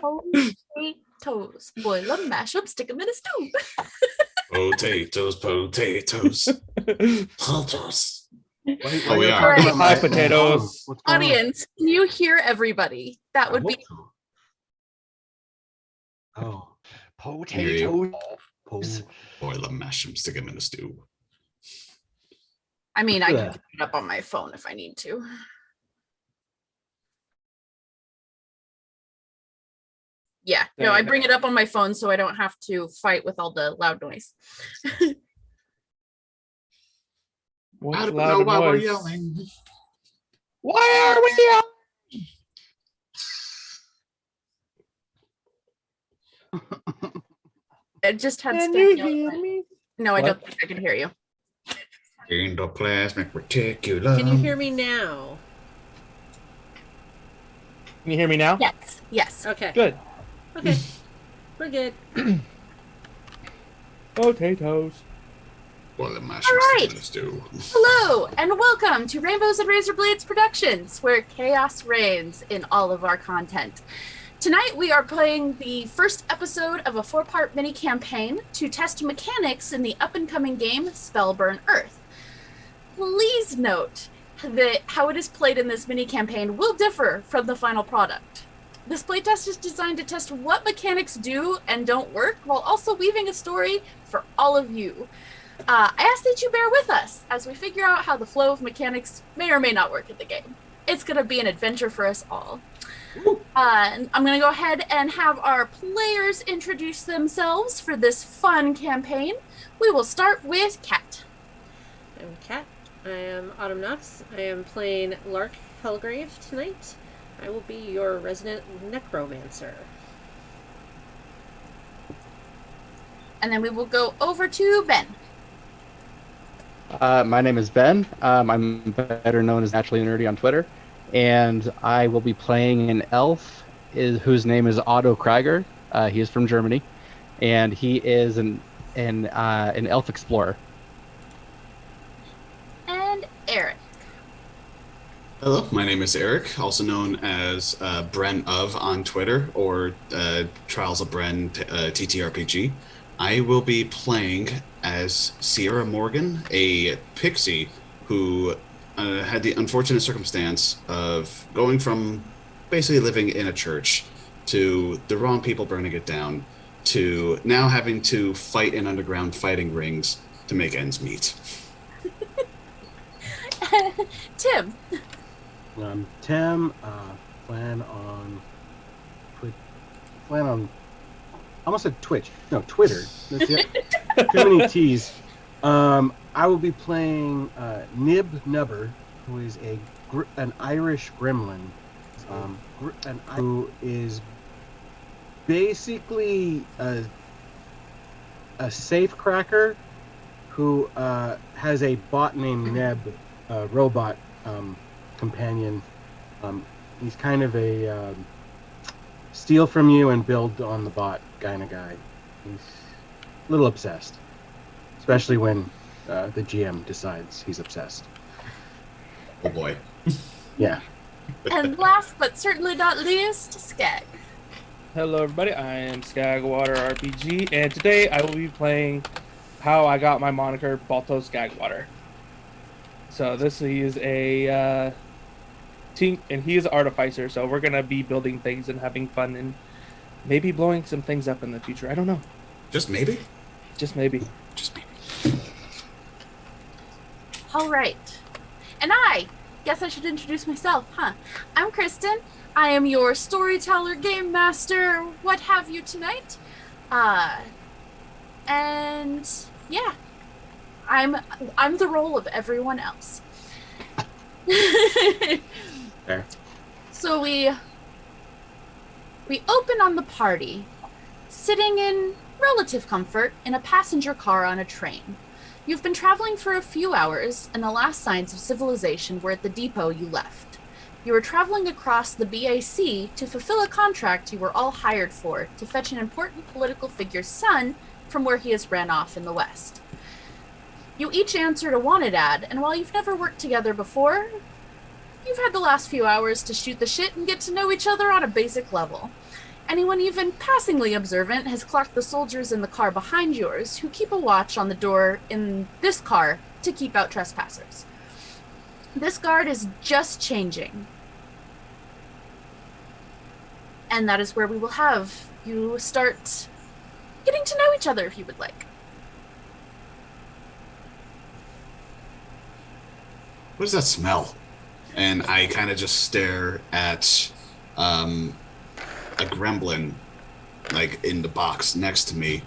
Potatoes. Boil them, mash them, stick them in a stew. Potatoes. Potatoes. Oh, we are. Right. Hi, potatoes. What's going on? Audience, can you hear everybody? That would be. Oh, Potatoes. Boil them, mash them, stick them in a stew. I mean, I can Yeah. put it up on my phone if I need to. Yeah, no, I bring it up on my phone so I don't have to fight with all the loud noise. What's know loud why we're noise? yelling. Why are we yelling? It just had Can Stan you yelling hear at- me? No, I What? don't think I can hear you. Endoplasmic reticulum. Can you hear me now? Can you hear me now? Yes, yes. Okay. Good. Okay. We're good. Potatoes. Boil them, mash All them, right. stick them in a stew. Hello, and welcome to Rainbows and Razor Blades Productions, where chaos reigns in all of our content. Tonight we are playing the first episode of a 4-part mini-campaign to test mechanics in the up-and-coming game Spellburn Earth. Please note that how it is played in this mini-campaign will differ from the final product. This playtest is designed to test what mechanics do and don't work, while also weaving a story for all of you. I ask that you bear with us as we figure out how the flow of mechanics may or may not work in the game. It's going to be an adventure for us all. I'm going to go ahead and have our players introduce themselves for this fun campaign. We will start with Kat. I'm Kat. I am Autumn Knox. I am playing Lark Helgrave tonight. I will be your resident necromancer. And then we will go over to Ben. My name is Ben. I'm better known as Naturally Nerdy on Twitter, and I will be playing an elf whose name is Otto Krieger. He is from Germany, and he is an elf explorer. And Eric. Hello, my name is Eric, also known as Bren of on Twitter, or Trials of Bren TTRPG. I will be playing as Sierra Morgan, a pixie who had the unfortunate circumstance of going from basically living in a church to the wrong people burning it down to now having to fight in underground fighting rings to make ends meet. Tim. I'm Tim. Plan on. I almost said Twitch. No, Twitter. That's it. Too many T's. I will be playing Nib Nubber, who is an Irish gremlin, who is basically a safecracker who has a bot named Neb, a robot companion. He's kind of a steal from you and build on the bot kind of guy. He's a little obsessed, especially when the GM decides he's obsessed. Oh boy. Yeah. And last but certainly not least, Skag. Hello, everybody. I am Skagwater RPG, and today I will be playing how I got my moniker Balto Skagwater. So he is a tink, and he is an artificer. So we're gonna be building things and having fun, and maybe blowing some things up in the future. I don't know. Just maybe? Just maybe. Just maybe. All right. And I guess I should introduce myself, huh? I'm Kristen. I am your storyteller, game master, what have you tonight. And yeah, I'm the role of everyone else. Fair. So we open on the party, sitting in relative comfort in a passenger car on a train. You've been traveling for a few hours, and the last signs of civilization were at the depot you left. You were traveling across the BAC to fulfill a contract you were all hired for to fetch an important political figure's son from where he has ran off in the West. You each answered a wanted ad, and while you've never worked together before, you've had the last few hours to shoot the shit and get to know each other on a basic level. Anyone even passingly observant has clocked the soldiers in the car behind yours who keep a watch on the door in this car to keep out trespassers. This guard is just changing. And that is where we will have you start getting to know each other if you would like. What does that smell? And I kind of just stare at a gremlin, like in the box next to me,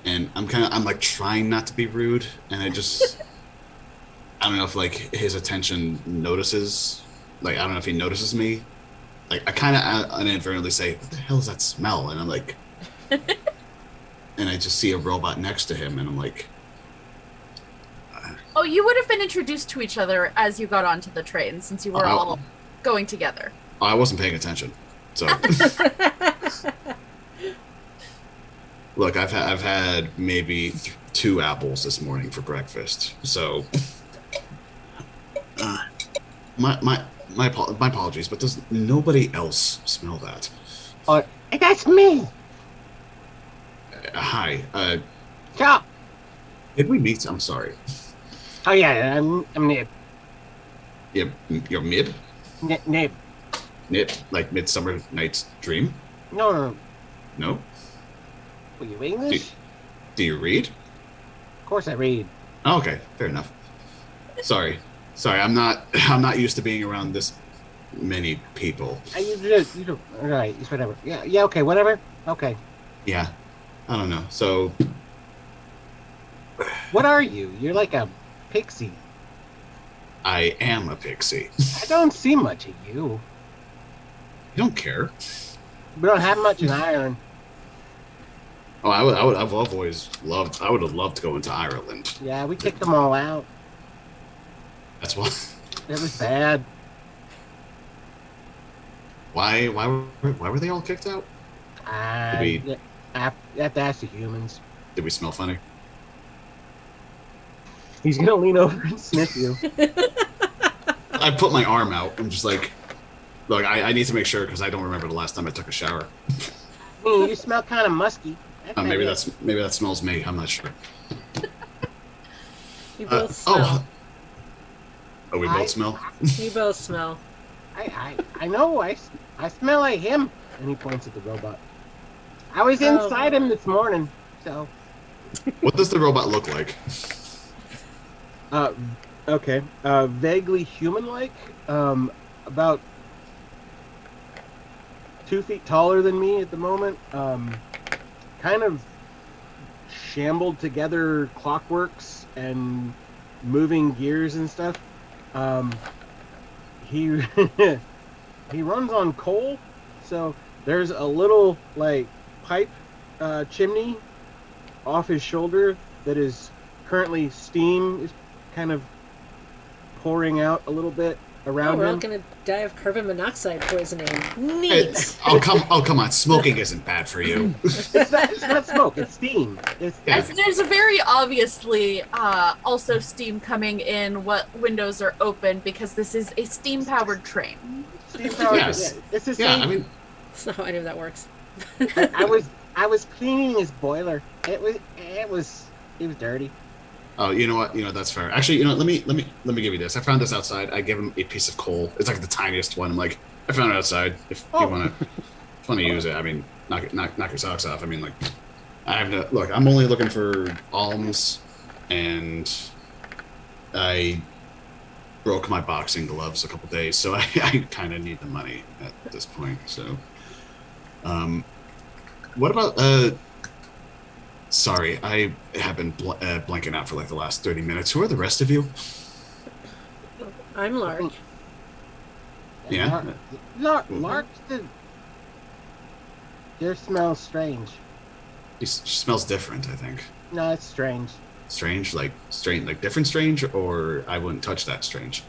and I'm like trying not to be rude, and I don't know if like his attention notices, like I don't know if he notices me. Like I kind of inadvertently say, "What the hell is that smell?" And I'm like, and I just see a robot next to him, and I'm like, Oh, you would have been introduced to each other as you got onto the train, since you were all going together. I wasn't paying attention. So look, I've had maybe 2 apples this morning for breakfast. So my apologies, but does nobody else smell that? Oh, that's me. Hi. Stop. Did we meet? I'm sorry. Oh yeah, I'm Nib. You're Mib? Nib. Nib? Like Midsummer Night's Dream? No. No? Were you English? Do you read? Of course I read. Oh, okay, fair enough. Sorry, I'm not used to being around this many people. You do. All right, it's whatever. Yeah. Okay, whatever. Okay. Yeah, I don't know. So, What are you? You're like a pixie. I am a pixie. I don't see much of you. You don't care. We don't have much in Ireland. Oh, I've always loved. I would have loved to go into Ireland. Yeah, we kicked them all out. That's why. It was bad. Why were they all kicked out? You have to ask the humans. Did we smell funny? He's gonna lean over and sniff you. I put my arm out. I'm just like, look, I need to make sure because I don't remember the last time I took a shower. You smell kind of musky. Maybe that smells me. I'm not sure. You both smell. Oh, we both smell. You both smell. I know. I smell like him. And he points at the robot. I was inside him this morning, so. What does the robot look like? Okay. Vaguely human-like. About 2 feet taller than me at the moment. Kind of shambled together clockworks and moving gears and stuff. He he runs on coal, so there's a little like pipe chimney off his shoulder that is currently steam is kind of pouring out a little bit around we're him. all gonna die of carbon monoxide poisoning. Neat. Oh come on! Smoking isn't bad for you. It's not smoke. It's steam. Yeah. There's a very obviously also steam coming in what windows are open because this is a steam-powered train. Steam powered. Yes. Yeah, it's the Yeah, same. I mean, That's not how any of that works. I was cleaning his boiler. It was dirty. oh, you know what? That's fair. Actually, let me give you this. I found this outside. I gave him a piece of coal. It's like the tiniest one. I'm like, I found it outside. If you want to use it, I mean, knock your socks off. I mean, like, I have no look. I'm only looking for alms, and I broke my boxing gloves a couple days, so I kind of need the money at this point. So, what about Sorry, I have been blanking out for like the last 30 minutes. Who are the rest of you? I'm Lark. Yeah. Lark, your smells strange. She smells different, I think. No, it's strange. Strange, like different strange, or I wouldn't touch that strange.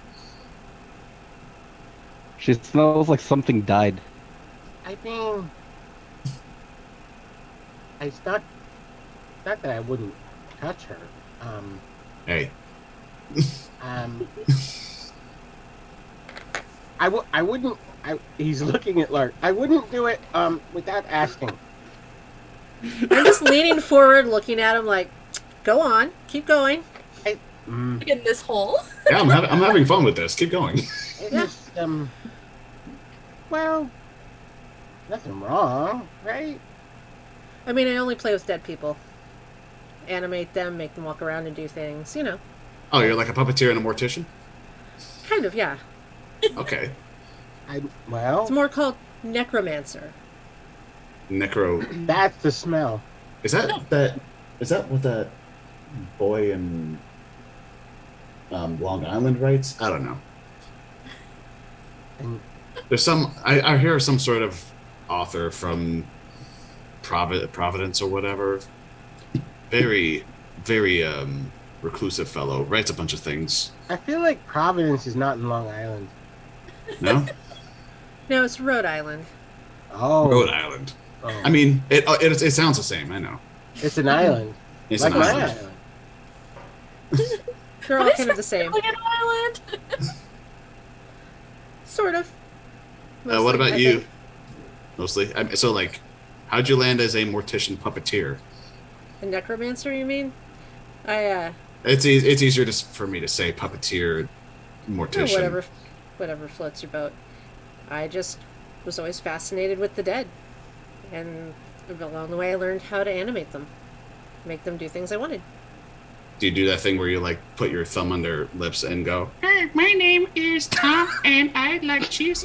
She smells like something died. I mean, it's not that I wouldn't touch her. Hey, I wouldn't He's looking at Lark. I wouldn't do it without asking. I'm just leaning forward, looking at him like, go on, keep going. In this hole. Yeah, I'm having fun with this. Keep going. It just, well, nothing wrong, right? I mean, I only play with dead people. Animate them, make them walk around and do things, you know. Oh, you're like a puppeteer and a mortician? Kind of, yeah. Okay. Well, It's more called necromancer. Necro. that's the smell. Is that what that boy in Long Island writes? I don't know. And There's some. I hear some sort of author from Providence or whatever. Very, very reclusive fellow. Writes a bunch of things. I feel like Providence is not in Long Island. No, No, it's Rhode Island. Oh, Rhode Island. oh. I mean, it sounds the same. I know. It's an island, It's like an my island. island. They're all kind of the same. Like an island. Sort of. What Mostly, about I you? think. Mostly. So, like, how'd you land as a mortician puppeteer? A necromancer, you mean? It's easier for me to say puppeteer, mortician. Whatever floats your boat. I just was always fascinated with the dead. And along the way I learned how to animate them. Make them do things I wanted. Do you do that thing where you like put your thumb on their lips and go, "Hey, my name is Tom, and I like cheese"?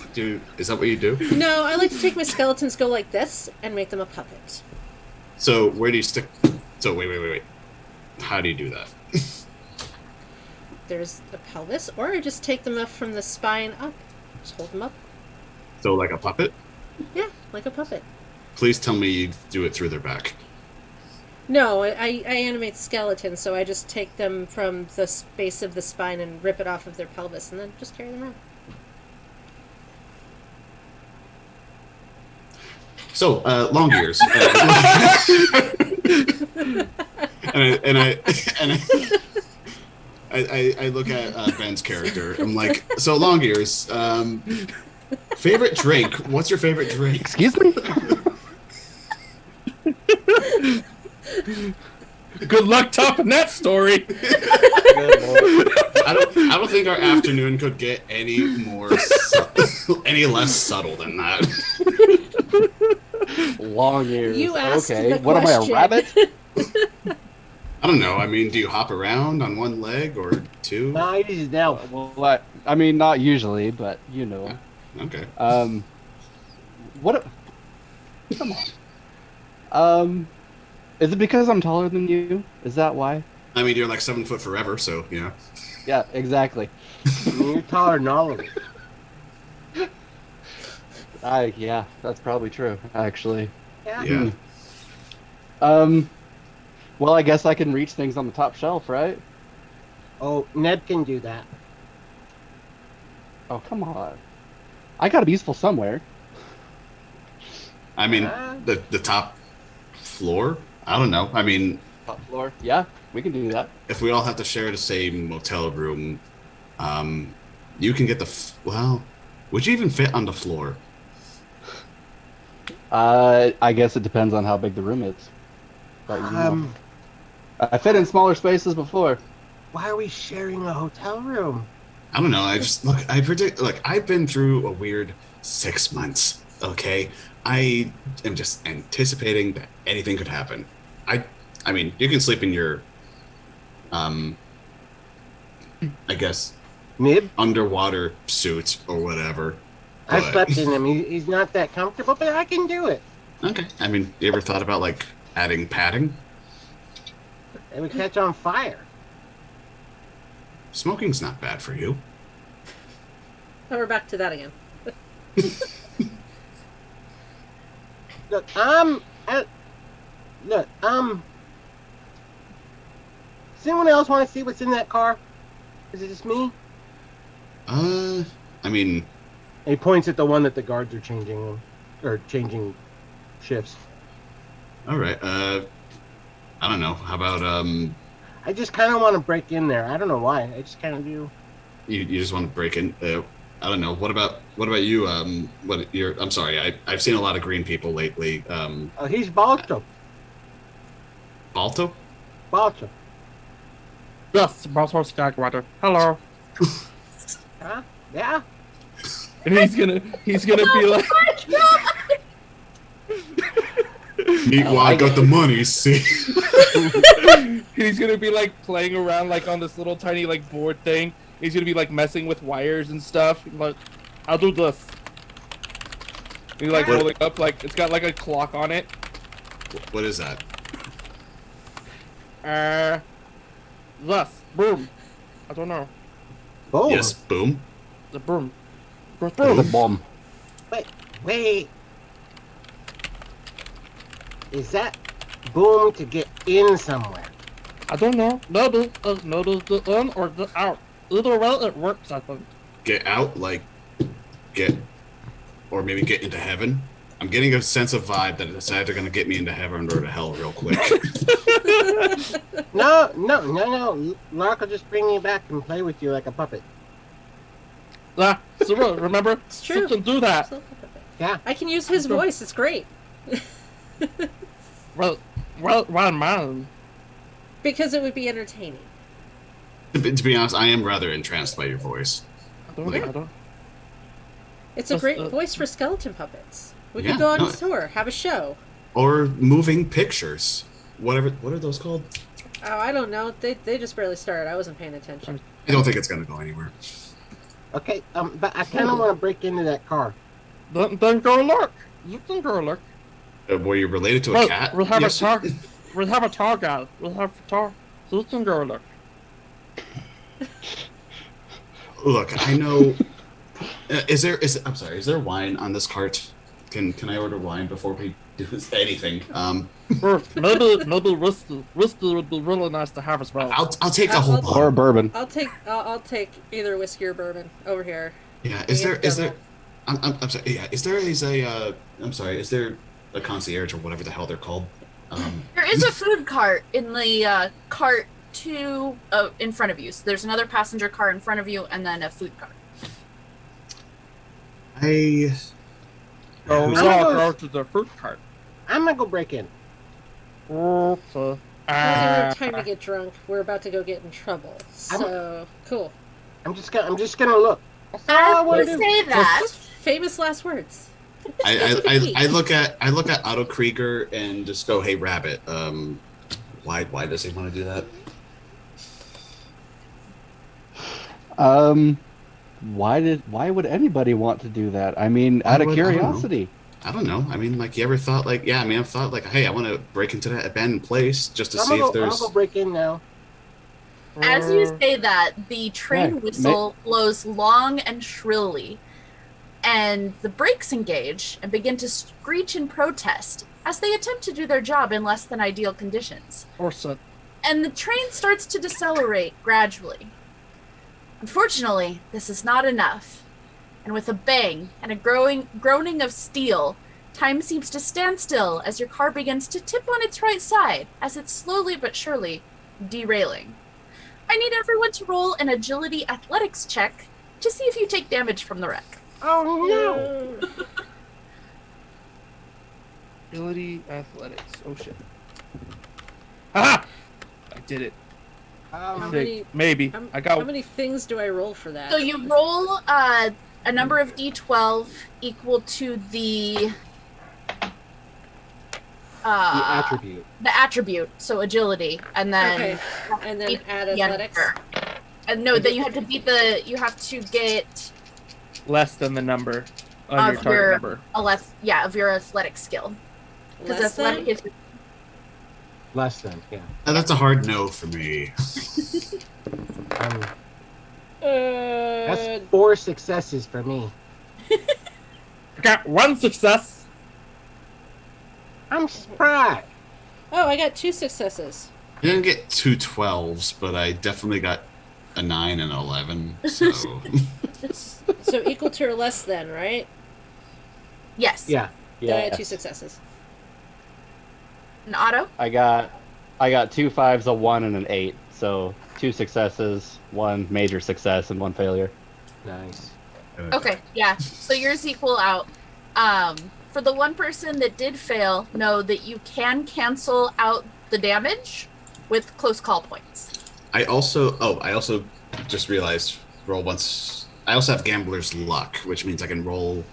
Is that what you do? No, I like to take my skeletons, go like this, and make them a puppet. So where do you stick? So wait. How do you do that? There's a pelvis, or I just take them up from the spine up. Just hold them up. So like a puppet? Yeah, like a puppet. Please tell me you do it through their back. No, I animate skeletons, so I just take them from the base of the spine and rip it off of their pelvis, and then just carry them around. So long ears. I look at Ben's character. I'm like, so long ears. Favorite drink? What's your favorite drink? Excuse me? Good luck topping that story. I don't think our afternoon could get any more any less subtle than that. Long ears. You asked Okay. the What am I, a question. rabbit? I don't know. I mean, do you hop around on one leg or two? No, he's an elf. Well, I mean, not usually, but you know. Okay. What? Come on. Is it because I'm taller than you? Is that why? I mean, you're like 7 foot forever, so yeah. Yeah, exactly. I mean, you're taller than all of us. Yeah, that's probably true, actually. Yeah. Well, I guess I can reach things on the top shelf, right? Oh, Ned can do that. Oh, come on. I gotta be useful somewhere. I mean, the top floor. I don't know. I mean, Top floor? Yeah, we can do that. if we all have to share the same motel room, you can get well. Would you even fit on the floor? I guess it depends on how big the room is. But, you know, I fit in smaller spaces before. Why are we sharing a hotel room? I don't know. I've been through a weird 6 months. Okay, I am just anticipating that anything could happen. I mean, you can sleep in your, I guess, Nib? underwater suit or whatever. I but- slept in him. He's not that comfortable, but I can do it. Okay. I mean, you ever thought about like adding padding? It would catch on fire. Smoking's not bad for you. Oh, we're back to that again. Look, does anyone else want to see what's in that car? Is it just me? I mean, And he points at the one that the guards are changing shifts. all right. I don't know. How about I just kind of want to break in there. I don't know why. I just kind of do. you just want to break in? I don't know. What about you? I'm sorry. I've seen a lot of green people lately. Oh, he's Balto. Balto? Balto. Yes, Balto Skagwater. Hello. Huh? Yeah. And he's gonna be like, Meanwhile, I got the money. See. he's gonna be like playing around like on this little tiny like board thing. He's gonna be like messing with wires and stuff. Like, I'll do this. He's like What? rolling up like it's got like a clock on it. What is that? Thus, boom. I don't know. Boom. Yes, boom. The boom. The The boom. bomb. Wait. Is that boom to get in somewhere? I don't know. No, the in or the out. Either way, it works. I think. Get out, like get, or maybe get into heaven. I'm getting a sense of vibe that it's either gonna get me into heaven or to hell real quick. No. Lark will just bring you back and play with you like a puppet. So remember? It's true. You can do that. Yeah. I can use his voice. It's great. Well, man. Because it would be entertaining. To be honest, I am rather entranced by your voice. I don't. It's a Just, great voice for skeleton puppets. We Yeah, could go on no, tour, have a show. Or moving pictures. Whatever. What are those called? Oh, I don't know. They just barely started. I wasn't paying attention. I don't think it's gonna go anywhere. Okay. But I kind of want to break into that car. Then go look. You can go look. Were you related to a Well, cat? we'll have Yes. a talk. We'll have a talk, guys. We'll have a talk. So you can go look. Look, I know. Is there wine on this cart? Can I order wine before we do anything? Or maybe whiskey. Whiskey would be really nice to have as well. I'll take the whole I'll- bottle. Or bourbon. I'll take either whiskey or bourbon over here. Yeah. We Is get there? double. I'm sorry. Yeah. Is there a concierge or whatever the hell they're called? There is a food cart in the cart in front of you. So there's another passenger car in front of you, and then a food cart. I. So we who's- all go to the fruit cart. I'm gonna go break in. Okay. We don't have time to get drunk. We're about to go get in trouble. So cool. I'm just gonna look. As I wanna you do. say that, Famous last words. I look at Otto Krieger and just go, "Hey, Rabbit. Why does he want to do that?" Why would anybody want to do that? I mean, out of I don't know. curiosity. I don't know. I mean, like, you ever thought, like, yeah, I mean, I've thought, like, hey, I want to break into that abandoned place just to I'm see gonna if go there's. break in now. as you say that, the train Yeah, whistle blows long and shrilly, and the brakes engage and begin to screech in protest as they attempt to do their job in less than ideal conditions. Or so. And the train starts to decelerate gradually. Unfortunately, this is not enough. And with a bang and a groaning of steel, time seems to stand still as your car begins to tip on its right side as it's slowly but surely derailing. I need everyone to roll an agility athletics check to see if you take damage from the wreck. Oh no! Ability athletics. Oh shit. Ah! I did it. How Um, many- Maybe. How, I got. how many things do I roll for that? So you roll a number of d12 equal to the the attribute. the attribute, so agility, and then Okay, and then beat add the athletics. number. And no, then you have to beat the. You have to get less than the number on Of your target your- number. a less, of your athletic skill, because Less athletic than? is Less than, yeah. That's a hard no for me. Um, Uh, that's 4 successes for me. I got one success. I'm surprised. oh, I got 2 successes. I didn't get 2 12s, but I definitely got a 9 and an 11. So So equal to or less than, right? yes. Yeah. Then I Yeah. had 2 successes. An auto. I got 2 5s, a 1, and an 8. So 2 successes, 1 major success, and 1 failure. Nice. Okay, yeah. So yours equal out. For the one person that did fail, know that you can cancel out the damage with close call points. I also just realized roll once. I also have Gambler's Luck, which means I can roll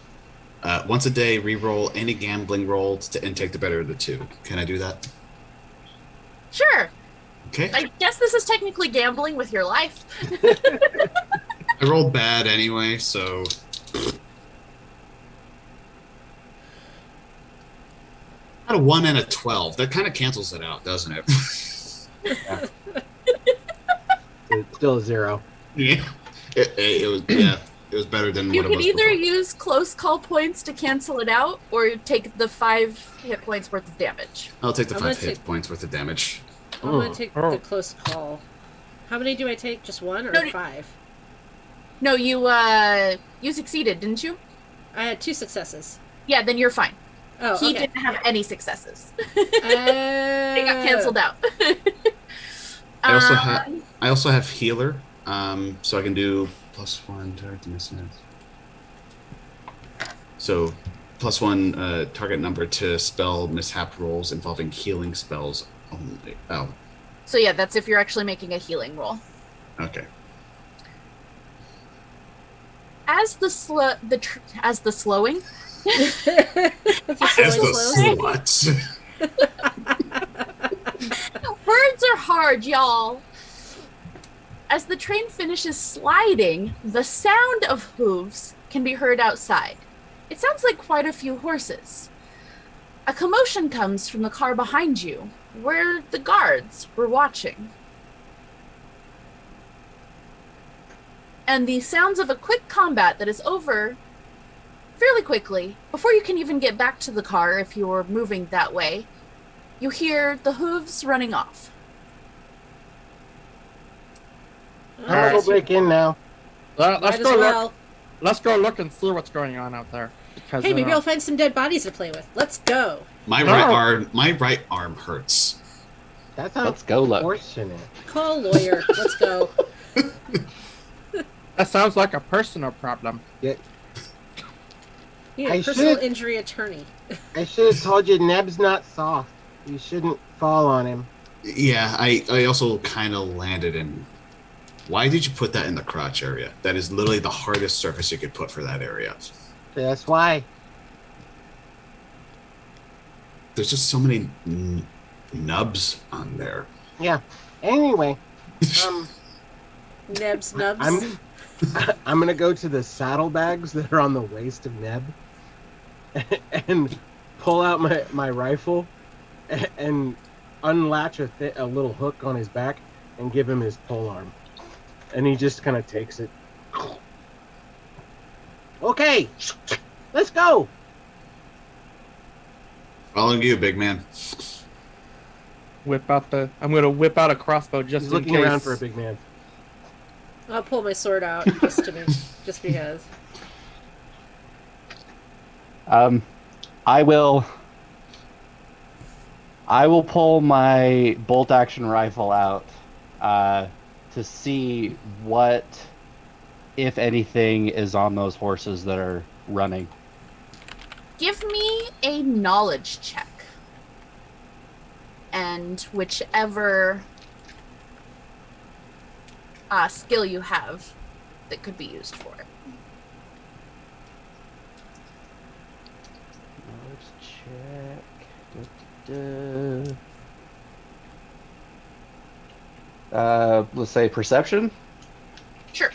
once a day, re-roll any gambling roll and take the better of the two. Can I do that? Sure. Okay. I guess this is technically gambling with your life. I rolled bad anyway, so. Got a 1 and a 12. That kind of cancels it out, doesn't it? Yeah. It's still a 0. Yeah. It was yeah. It was better than You what it can was either before. use close call points to cancel it out, or take the 5 hit points worth of damage. I'll take the I'm 5 gonna hit take- points worth of damage. I'm gonna take Oh. the close call. How many do I take? Just 1 or No, 5? No, you succeeded, didn't you? I had 2 successes. Yeah, then you're fine. Oh, He okay. didn't have any successes. They They got canceled out. I also have healer, so I can do +1 target to miss. So +1 target number to spell mishap rolls involving healing spells only. Oh, So yeah, that's if you're actually making a healing roll. okay. As the slowing, As the Slowing sluts. words are hard, y'all. As the train finishes sliding, the sound of hooves can be heard outside. It sounds like quite a few horses. A commotion comes from the car behind you, where the guards were watching. And the sounds of a quick combat that is over fairly quickly. Before you can even get back to the car, if you're moving that way, you hear the hooves running off. I'm gonna go break in now. Let's Might as go look. well. Let's go look and see what's going on out there. Because, Hey, maybe I'll find some dead bodies to play with. Let's go. My No. right arm hurts. That sounds Let's go look. fortunate. Call lawyer. Let's go. that sounds like a personal problem. Need I a personal should- injury attorney. I should have told you Neb's not soft. You shouldn't fall on him. Yeah, I also kind of landed in. Why did you put that in the crotch area? That is literally the hardest surface you could put for that area. That's why. There's just so many nubs on there. Yeah. Anyway, Nebs nubs. I'm gonna go to the saddlebags that are on the waist of Neb and pull out my rifle and unlatch a little hook on his back and give him his polearm. And he just kind of takes it. Okay, let's go. Following you, big man. I'm gonna whip out a crossbow just He's in looking case. around for a big man. I'll pull my sword out just because. I will pull my bolt action rifle out to see what, if anything, is on those horses that are running. Give me a knowledge check. And whichever skill you have that could be used for it. Knowledge check. Let's say perception? Sure.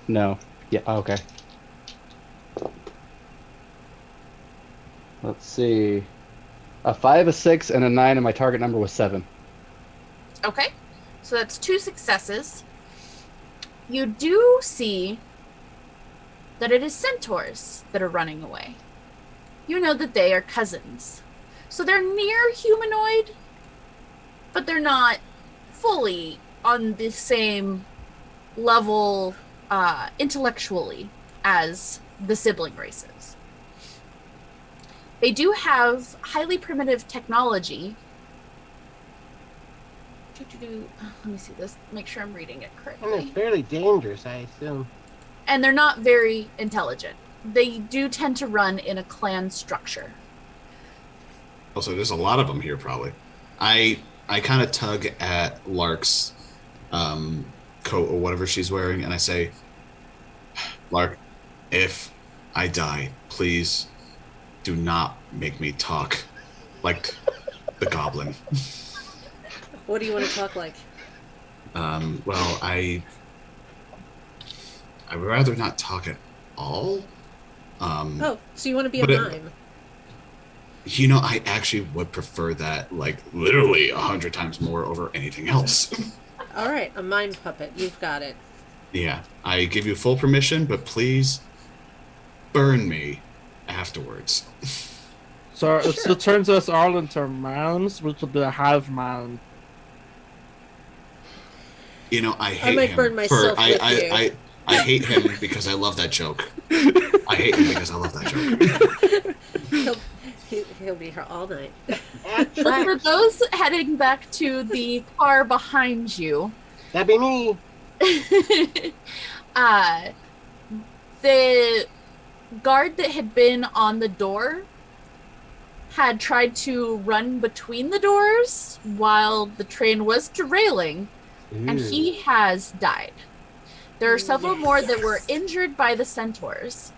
No. Yeah, okay. Let's see. A 5, a 6, and a 9, and my target number was 7. Okay. So that's 2 successes. You do see that it is centaurs that are running away. You know that they are cousins. So they're near humanoid, but they're not fully on the same level intellectually as the sibling races. They do have highly primitive technology. Let me see this, make sure I'm reading it And it's correctly. fairly dangerous, I assume. and they're not very intelligent. They do tend to run in a clan structure. Also, there's a lot of them here, probably. I kind of tug at Lark's coat or whatever she's wearing, and I say, Lark, if I die, please do not make me talk like the goblin. What do you want to talk like? Well, I would rather not talk at all. Oh, so you want to be a but mime? You know, I actually would prefer that, like, literally 100 times more over anything else. All right, a mime puppet. You've got it. Yeah, I give you full permission, but please burn me afterwards. So it turns us all into mounds, which will do a hive mound. You know, I hate might him. burn myself with you. I hate him because I love that joke. I hate him because I love that joke. He'll be here all night. But for those heading back to the car behind you, That'd be me. the guard that had been on the door had tried to run between the doors while the train was derailing, and he has died. There are several more that were injured by the centaurs.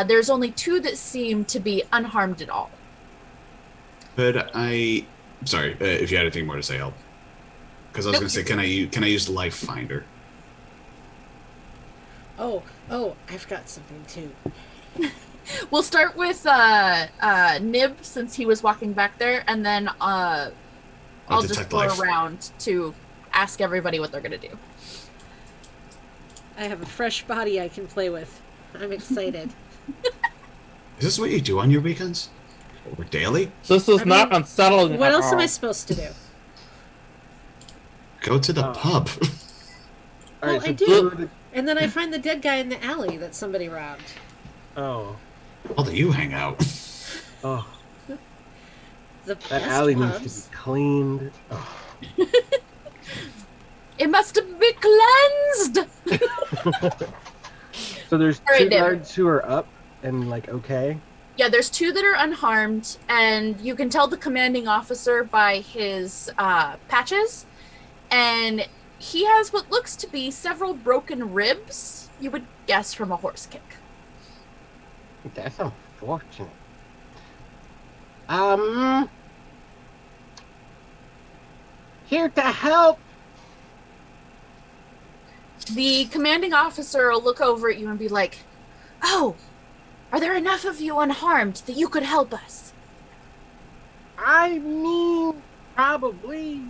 There's only 2 that seem to be unharmed at all. Sorry, if you had anything more to say, help. Because I was going to say, can I use Life Finder? Oh, I've got something too. We'll start with Nib, since he was walking back there, and then I'll just detect go life. around to ask everybody what they're going to do. I have a fresh body I can play with. I'm excited. Is this what you do on your weekends? Or daily? This is I not mean, unsettling. What at else am all. I supposed to do? Go to the pub. All Well, right, I so do. And then I find the dead guy in the alley that somebody robbed. Oh, All that you hang out. oh, The that best alley pubs. needs to be cleaned. Oh. It must be cleansed! So there's All right, 2 Nib. guards who are up and like okay. Yeah, there's 2 that are unharmed, and you can tell the commanding officer by his patches, and he has what looks to be several broken ribs, you would guess from a horse kick. That's unfortunate. Here to help. The commanding officer will look over at you and be like, "Oh, are there enough of you unharmed that you could help us?" I mean, probably.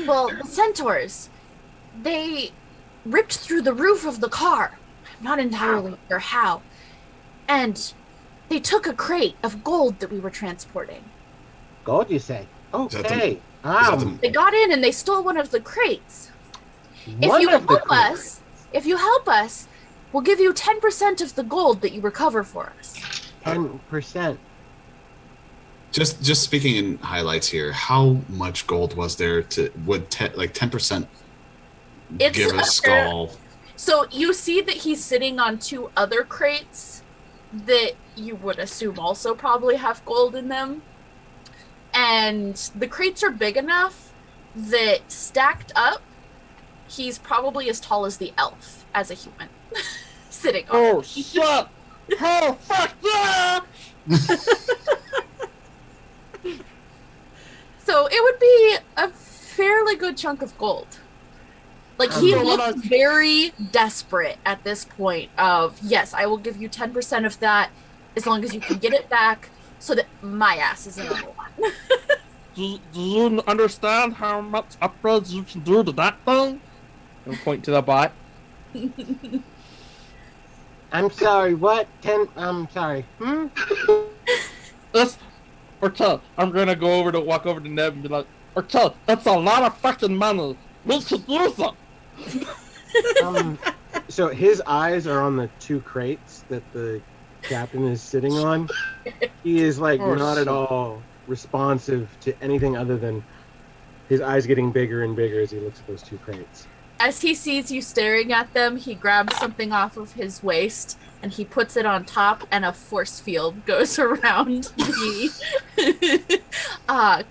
Well, the centaurs, they ripped through the roof of the car. I'm not entirely sure how. And they took a crate of gold that we were transporting. Gold, you say? that the- Okay. They got in and they stole one of the crates. If one you of the help us, we'll give you 10% of the gold that you recover for us. 10%. Just speaking in highlights here, how much gold was there would 10% It's give a a skull? So you see that he's sitting on 2 other crates that you would assume also probably have gold in them. And the crates are big enough that stacked up, he's probably as tall as the elf as a human sitting on Oh it. shit! Oh fuck yeah! So it would be a fairly good chunk of gold. Like, he looks very desperate at this point of, yes, I will give you 10% of that as long as you can get it back so that my ass is in the one. Do you understand how much upgrades you can do to that thing? And point to the bot. I'm sorry, what? I'm sorry. This, Ortel, I'm gonna walk over to Neb and be like, Ortel, that's a lot of fucking money. We should use it. So his eyes are on the 2 crates that the captain is sitting on. He is like Oh, not shit. at all responsive to anything other than his eyes getting bigger and bigger as he looks at those two crates. As he sees you staring at them, he grabs something off of his waist and he puts it on top, and a force field goes around the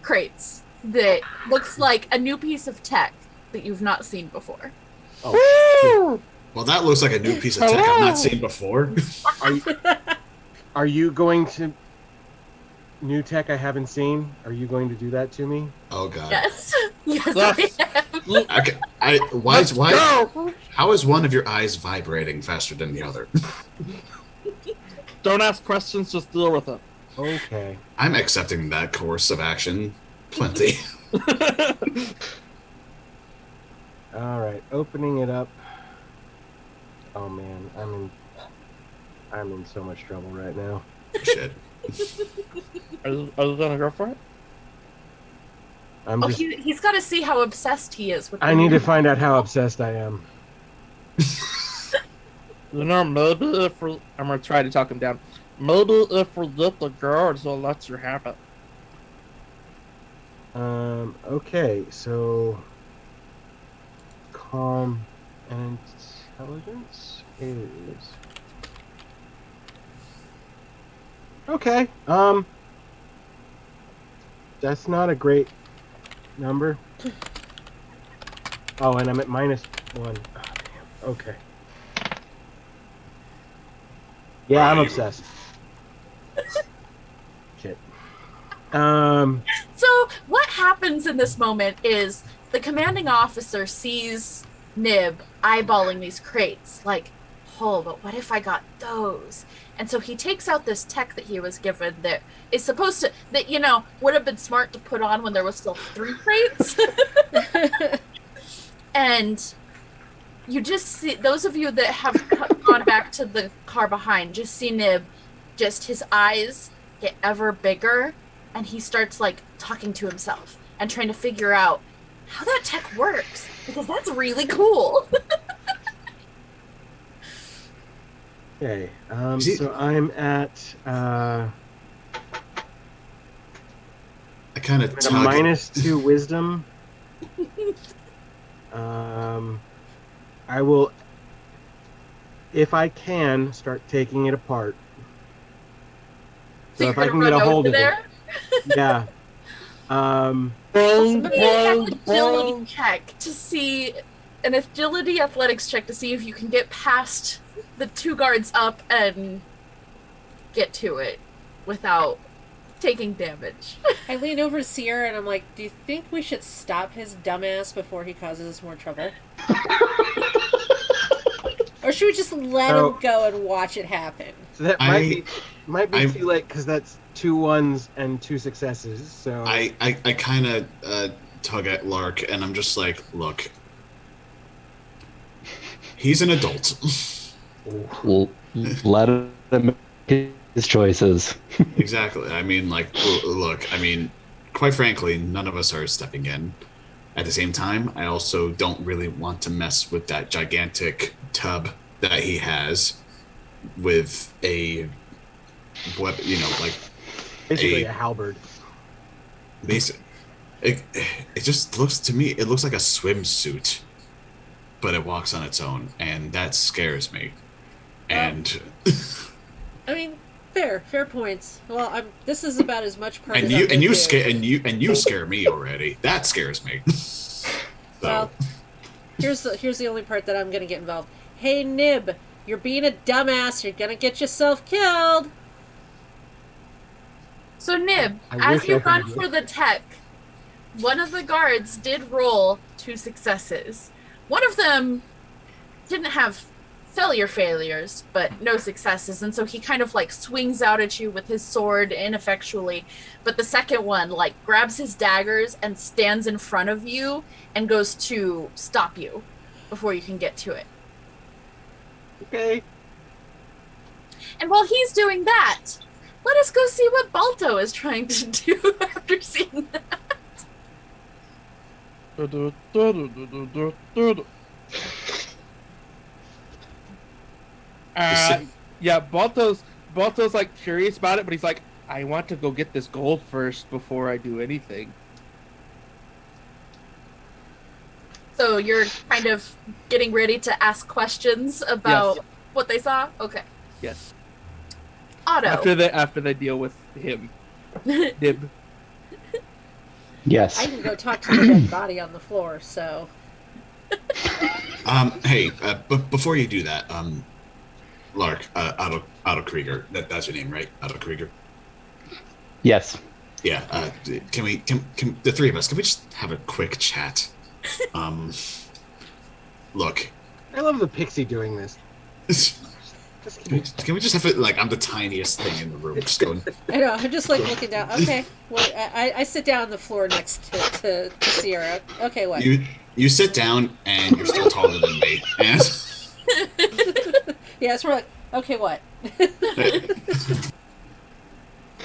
crates that looks like a new piece of tech that you've not seen before. Oh, Well, that looks like a new piece of tech I've not seen before. are you going to new tech I haven't seen? Are you going to do that to me? Oh god. Yes. Yes, Let's- I am. Go! How is one of your eyes vibrating faster than the other? Don't ask questions, just deal with it. Okay. I'm accepting that course of action. Plenty. All right. Opening it up. Oh man, I'm in so much trouble right now. Shit. Are you gonna go for it? I'm Oh, just. he's got to see how obsessed he is with. I need to find out how obsessed I am. You know, maybe if we, I'm gonna try to talk him down. Maybe if we get the guards, they'll let you have it. Okay, so calm and intelligence is okay. That's not a great number. Oh, and I'm at -1. Oh, damn. Okay. Yeah, I'm obsessed. Shit. So what happens in this moment is the commanding officer sees Nib eyeballing these crates, like, oh, but what if I got those? And so he takes out this tech that he was given that is supposed to, that, you know, would have been smart to put on when there was still 3 crates. And you just see, those of you that have gone back to the car behind, just see Nib, just his eyes get ever bigger, and he starts, like, talking to himself and trying to figure out how that tech works, because that's really cool. Okay, See- so I'm at I kind of a -2 wisdom. I will, if I can, start taking it apart. So you're if I gonna can get a run hold over of there? it, yeah. Somebody have an agility check to see, an agility athletics check to see if you can get past the 2 guards up and get to it without taking damage. I lean over to Sierra and I'm like, do you think we should stop his dumbass before he causes us more trouble? Or should we just let him go and watch it happen? So that might be I- too late because that's 2 1s and 2 successes. So I kind of tug at Lark, and I'm just like, look, he's an adult. Let him make his choices. Exactly. I mean, like, look, I mean, quite frankly, none of us are stepping in. At the same time, I also don't really want to mess with that gigantic tub that he has with a weapon, you know, like, basically a halberd. basic. It just looks to me, it looks like a swimsuit, but it walks on its own, and that scares me. And I mean, fair points. Well, this is about as much part and as you I'm gonna and you do. scare and you scare me already. That scares me. So Well, here's the only part that I'm gonna get involved. Hey Nib, you're being a dumbass. You're gonna get yourself killed. So Nib, I as wish you I run heard for the tech, one of the guards did roll 2 successes. One of them didn't have failures, but no successes, and so he kind of like swings out at you with his sword ineffectually. But the second one like grabs his daggers and stands in front of you and goes to stop you before you can get to it. Okay. And while he's doing that, let us go see what Balto is trying to do after seeing that. Yeah, Balto's like curious about it, but he's like, I want to go get this gold first before I do anything. So you're kind of getting ready to ask questions about what they saw? Okay. Yes. Otto. After they deal with him. Dib. Yes. I can go talk to the dead body on the floor, so. Hey, before you do that, Lark, Otto Krieger, that's your name, right? Otto Krieger. Yes. Yeah. Can the three of us? Can we just have a quick chat? Look. I love the pixie doing this. Can we just have it like I'm the tiniest thing in the room? Just going. I know, I'm just like looking down. Okay, well, I sit down on the floor next to Sierra. Okay, what? You sit down and you're still taller than me. And Yeah, so we're like, okay, what?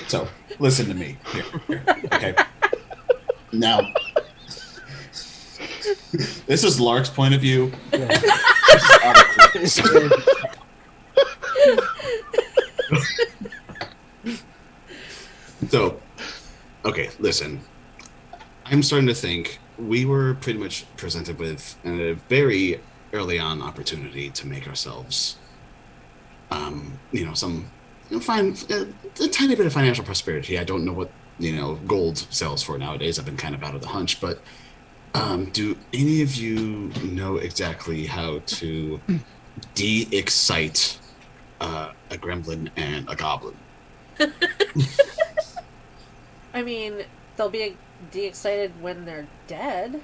so listen to me here. Okay. Now, this is Lark's point of view. Yeah. This is Otto Krieger's. So, okay, listen. I'm starting to think we were pretty much presented with a very early on opportunity to make ourselves, find a tiny bit of financial prosperity. I don't know what, gold sells for nowadays. I've been kind of out of the hunch, but do any of you know exactly how to de-excite a gremlin and a goblin? I mean, they'll be de-excited when they're dead,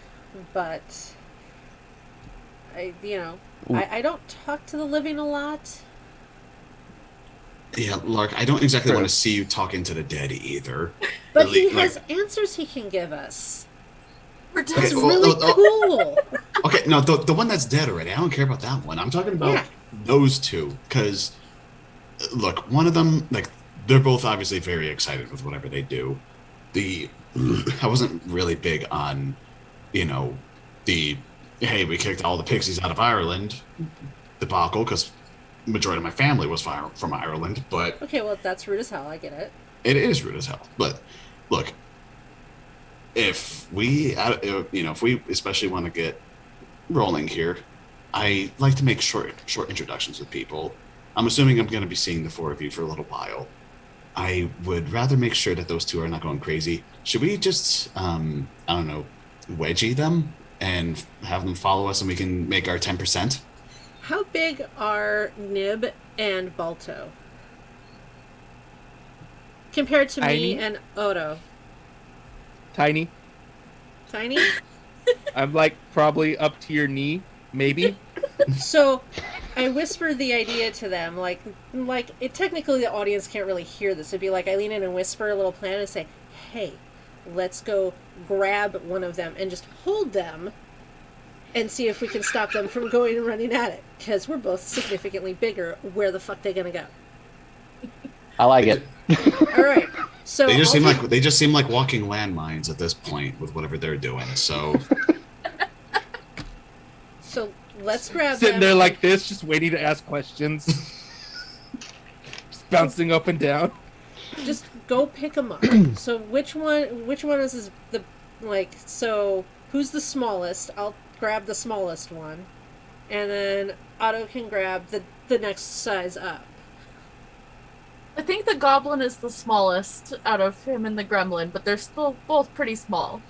but I don't talk to the living a lot. Yeah, Lark, I don't exactly want to see you talking to the dead either. But Really, he has answers he can give us. We're It's just really cool. Okay, no, the one that's dead already. I don't care about that one. I'm talking about those two, because look, one of them, like, they're both obviously very excited with whatever they do. I wasn't really big on, the hey, we kicked all the pixies out of Ireland debacle, because majority of my family was from Ireland, but Okay, well, that's rude as hell. I get it. it is rude as hell. But look, if we especially want to get rolling here, I like to make short introductions with people. I'm assuming I'm going to be seeing the four of you for a little while. I would rather make sure that those two are not going crazy. Should we just, wedgie them and have them follow us and we can make our 10%? How big are Nib and Balto? Compared to me Tiny. and Odo. Tiny. Tiny? I'm like probably up to your knee, maybe. So I whisper the idea to them, like technically the audience can't really hear this. It'd be like I lean in and whisper a little plan and say, hey, let's go grab one of them and just hold them and see if we can stop them from going and running at it. Because we're both significantly bigger. Where the fuck they gonna go? I like it. All right. So They just seem like walking landmines at this point with whatever they're doing. So So let's grab Sitting them. there like this, just waiting to ask questions. Just bouncing up and down. Just go pick them up. So which one is the so who's the smallest? I'll grab the smallest one, and then Otto can grab the next size up. I think the goblin is the smallest out of him and the gremlin, but they're still both pretty small.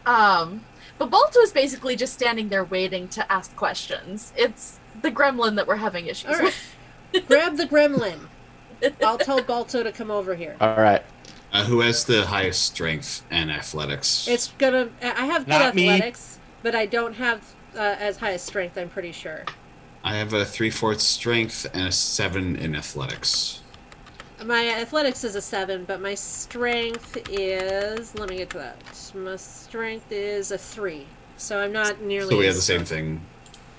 But Balto is basically just standing there waiting to ask questions. It's the gremlin that we're having issues All right. with. Grab the gremlin. I'll tell Balto to come over here. All right. who has the highest strength and athletics? It's gonna. I have good Not me. athletics, but I don't have as high a strength. I'm pretty sure. I have a 3/4 strength and a 7 in athletics. My athletics is a 7, but my strength is. Let me get to that. My strength is a 3, so I'm not nearly. So we have the as same strong. thing.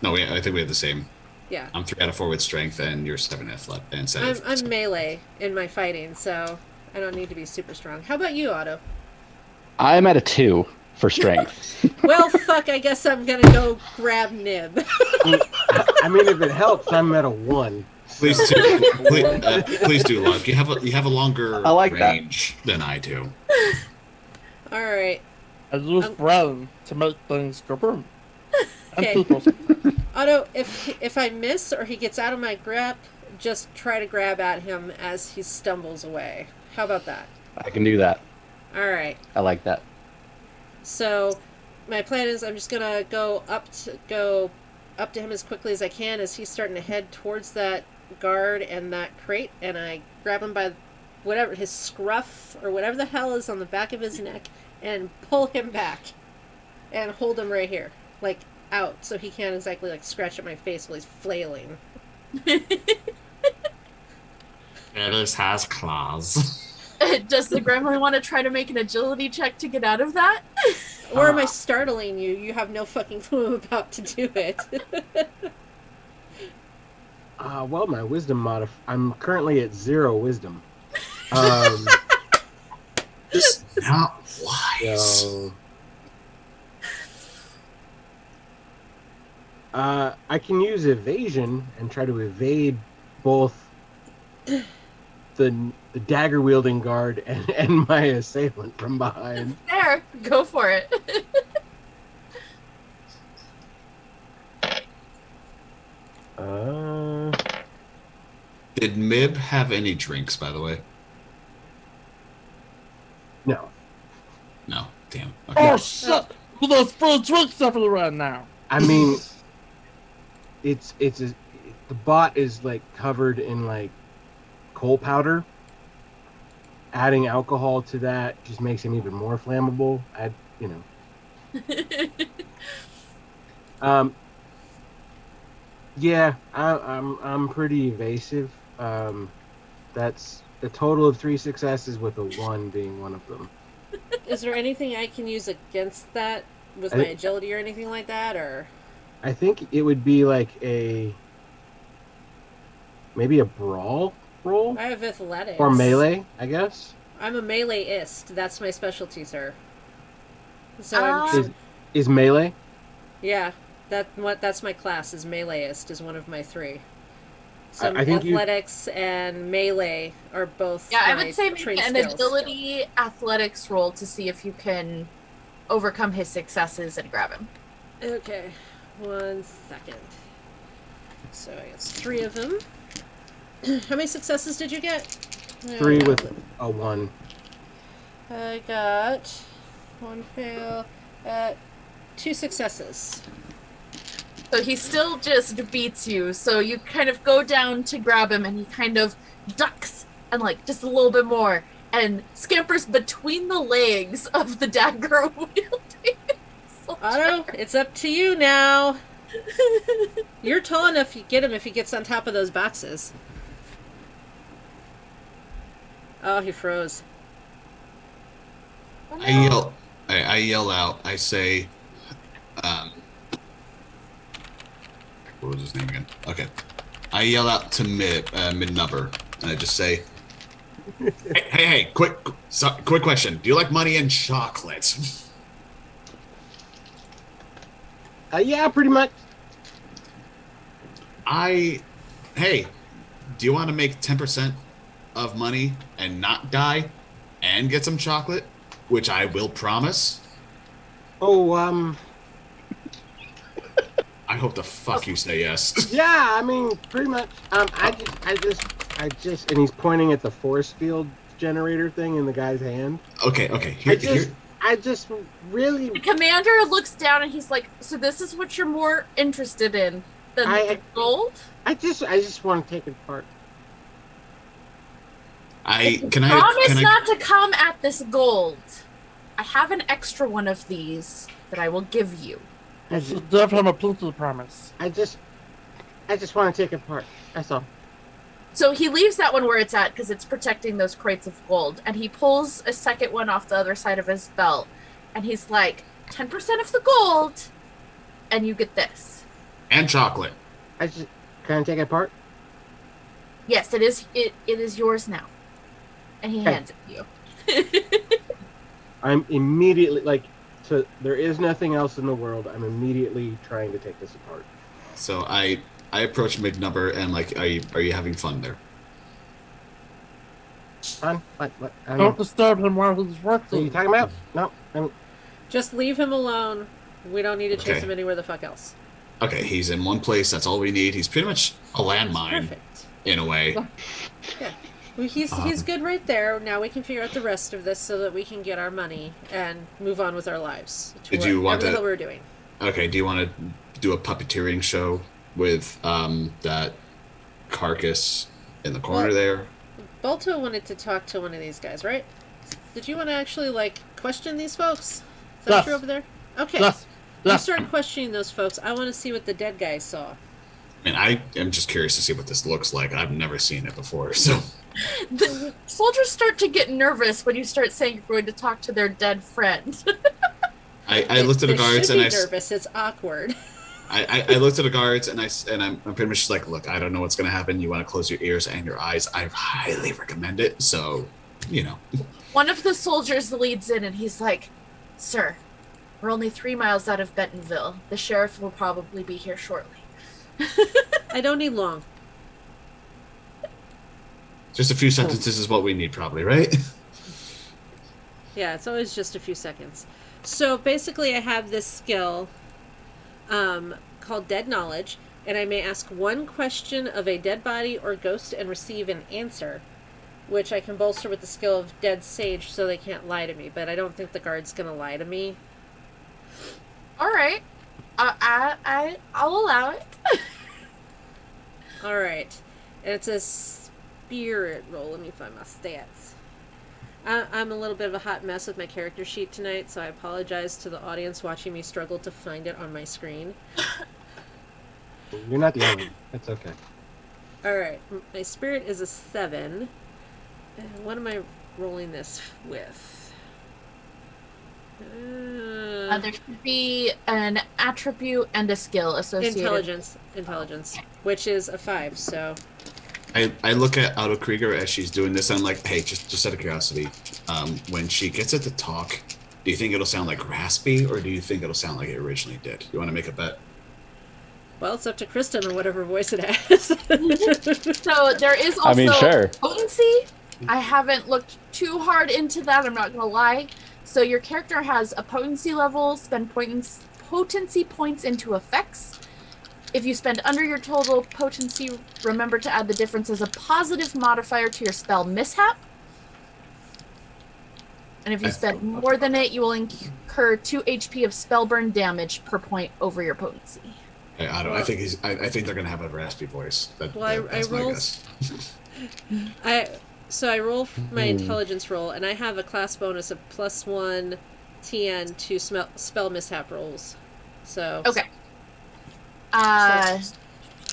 No, I think we have the same. Yeah. I'm 3 out of 4 with strength, and you're 7 athletic and 7. I'm melee in my fighting, so I don't need to be super strong. How about you, Otto? I'm at a 2 for strength. Well, fuck, I guess I'm gonna go grab Nib. I mean, if it helps, I'm at a 1. Please do, please do, Lark. You have a longer I like that. range than I do. Alright. I use brown to make things go boom. Okay. toothless. Otto, if I miss or he gets out of my grip, just try to grab at him as he stumbles away. How about that? I can do that. All right. I like that. So, my plan is I'm just gonna go up to him as quickly as I can as he's starting to head towards that guard and that crate, and I grab him by whatever his scruff or whatever the hell is on the back of his neck and pull him back and hold him right here, like out, so he can't exactly like scratch at my face while he's flailing. Alice has claws. Does the gremlin want to try to make an agility check to get out of that? Or am I startling you? You have no fucking clue I'm about to do it. Well, my wisdom I'm currently at 0 wisdom. It's not wise. So, I can use evasion and try to evade both the dagger wielding guard and my assailant from behind. There, go for it. Did Mib have any drinks, by the way? No. No. Damn. Okay. Oh shit! Well, those full drinks everywhere now. I mean, the bot is like covered in like coal powder. Adding alcohol to that just makes him even more flammable. Yeah, I'm pretty evasive. That's a total of 3 successes with a 1 being one of them. Is there anything I can use against that with my agility or anything like that, or? I think it would be like maybe a brawl roll I have athletics. or melee, I guess. I'm a meleeist. That's my specialty, sir. So Is melee? yeah, that's my class. Is meleeist is one of my 3. So I think athletics and melee are both. Yeah, I my would say make trait an skills. agility athletics roll to see if you can overcome his successes and grab him. Okay, 1 second. So I guess 3 of them. How many successes did you get? 3 with a 1. I got 1 fail, 2 successes. So he still just beats you. So you kind of go down to grab him and he kind of ducks and like just a little bit more and scampers between the legs of the dagger wielding soldier. Otto, it's up to you now. You're tall enough to get him if he gets on top of those boxes. Oh, he froze. Oh, no. I yell out. I say, what was his name again? Okay. I yell out to mid-number, and I just say, hey, quick question. Do you like money and chocolate? Yeah, pretty much. Hey, do you want to make 10% of money and not die and get some chocolate? Which I will promise. Oh, I hope the fuck you say yes. yeah, I mean, pretty much. I just, and he's pointing at the force field generator thing in the guy's hand. Okay. I just really. The commander looks down and he's like, "So this is what you're more interested in than the gold?" I just want to take it apart. Promise not to come at this gold. I have an extra one of these that I will give you. It's definitely a Pluto promise. I just want to take it apart. That's all. So he leaves that one where it's at because it's protecting those crates of gold, and he pulls a second one off the other side of his belt, and he's like, 10% of the gold, and you get this. And chocolate. Can I take it apart? Yes, it is. It is yours now, and he hands it to you. I'm immediately so there is nothing else in the world. I'm immediately trying to take this apart. So I approach mid-number and like, are you having fun there? Fun? What? Don't disturb him while he's What are you working. talking about? No. Just leave him alone. We don't need to chase Okay. him anywhere the fuck else. Okay, he's in one place. That's all we need. He's pretty much a landmine Perfect. in a way. Yeah. Well, he's good right there. Now we can figure out the rest of this so that we can get our money and move on with our lives. To Did you want whatever the to- hell we're doing. Okay, do you want to do a puppeteering show with that carcass in the corner Well- there? Balto wanted to talk to one of these guys, right? Did you want to actually question these folks? Is that Yes. true over there? Okay. Yes. You Yes. start questioning those folks. I want to see what the dead guy saw. I mean, I am just curious to see what this looks like. I've never seen it before, so The soldiers start to get nervous when you start saying you're going to talk to their dead friend. I looked at the They guards should and be I nervous. It's awkward. I looked at the guards and I'm pretty much just like, look, I don't know what's gonna happen. You want to close your ears and your eyes. I highly recommend it. So, you know, One of the soldiers leads in and he's like, "Sir, we're only 3 miles out of Bentonville. The sheriff will probably be here shortly." I don't need long. just a few sentences is what we need, probably, right? Yeah, it's always just a few seconds. So basically, I have this skill called Dead Knowledge, and I may ask one question of a dead body or ghost and receive an answer, which I can bolster with the skill of Dead Sage so they can't lie to me, but I don't think the guard's gonna lie to me. All right. I'll allow it. Alright. And it's a spirit roll. Let me find my stats. I'm a little bit of a hot mess with my character sheet tonight, so I apologize to the audience watching me struggle to find it on my screen. You're not the only one. That's okay. Alright, my spirit is a 7. And what am I rolling this with? There should be an attribute and a skill associated. Intelligence, which is a 5, so... I look at Otto Krieger as she's doing this. And I'm like, hey, just out of curiosity, when she gets it to talk, do you think it'll sound like raspy, or do you think it'll sound like it originally did? You want to make a bet? Well, it's up to Kristen on whatever voice it has. So there is also I mean, sure. potency. I haven't looked too hard into that, I'm not going to lie. So your character has a potency level, spend potency points into effects. If you spend under your total potency, remember to add the difference as a positive modifier to your spell mishap. And if you spend more than it, you will incur 2 HP of spellburn damage per point over your potency. I don't. I think I think they're gonna have a raspy voice. Well, I that's my rolled- guess. I roll my intelligence roll, and I have a class bonus of +1 TN to spell mishap rolls. So Okay. how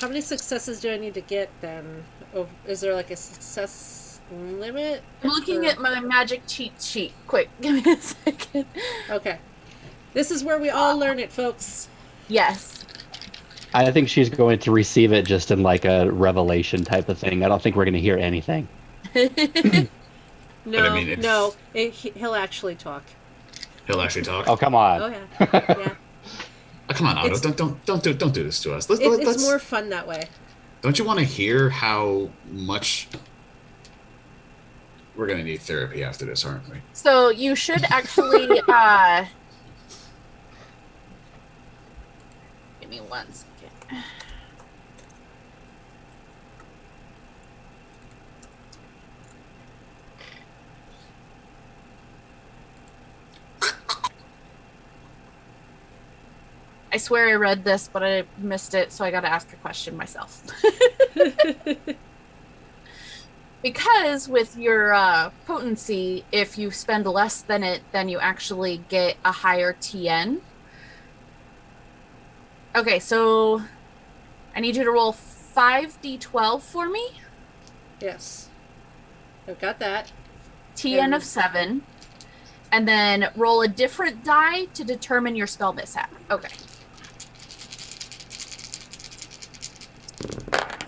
many successes do I need to get then? Oh, is there like a success limit? I'm looking Or- at my magic cheat sheet. Quick, give me a second. Okay, this is where we all learn it, folks. Yes. I think she's going to receive it just in like a revelation type of thing. I don't think we're going to hear anything. No, mean, if- no, he'll actually talk. He'll actually talk. Oh, come on. Oh yeah, yeah. Oh, come on, Otto! It's- Don't do this to us. Let's, It's let's more fun that way. Don't you want to hear how much we're gonna need therapy after this, aren't we? So you should actually give me 1 second. I swear I read this, but I missed it, so I gotta ask a question myself. Because with your potency, if you spend less than it, then you actually get a higher TN. Okay, so I need you to roll 5d12 for me. Yes, I've got that. TN of 7. And then roll a different die to determine your spell mishap. Okay.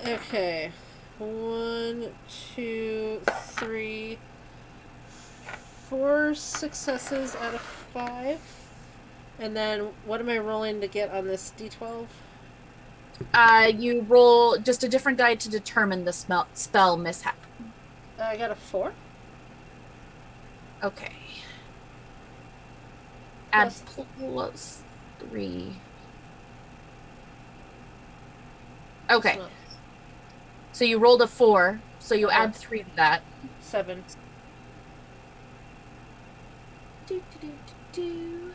Okay. 1, 2, 3, 4 successes out of 5. And then what am I rolling to get on this d12? You roll just a different die to determine the spell mishap. I got a 4. Okay. Add Plus- plus 3. Okay. So, So you rolled a 4, so you Okay. add 3 to that. 7. Do, do, do, do, do.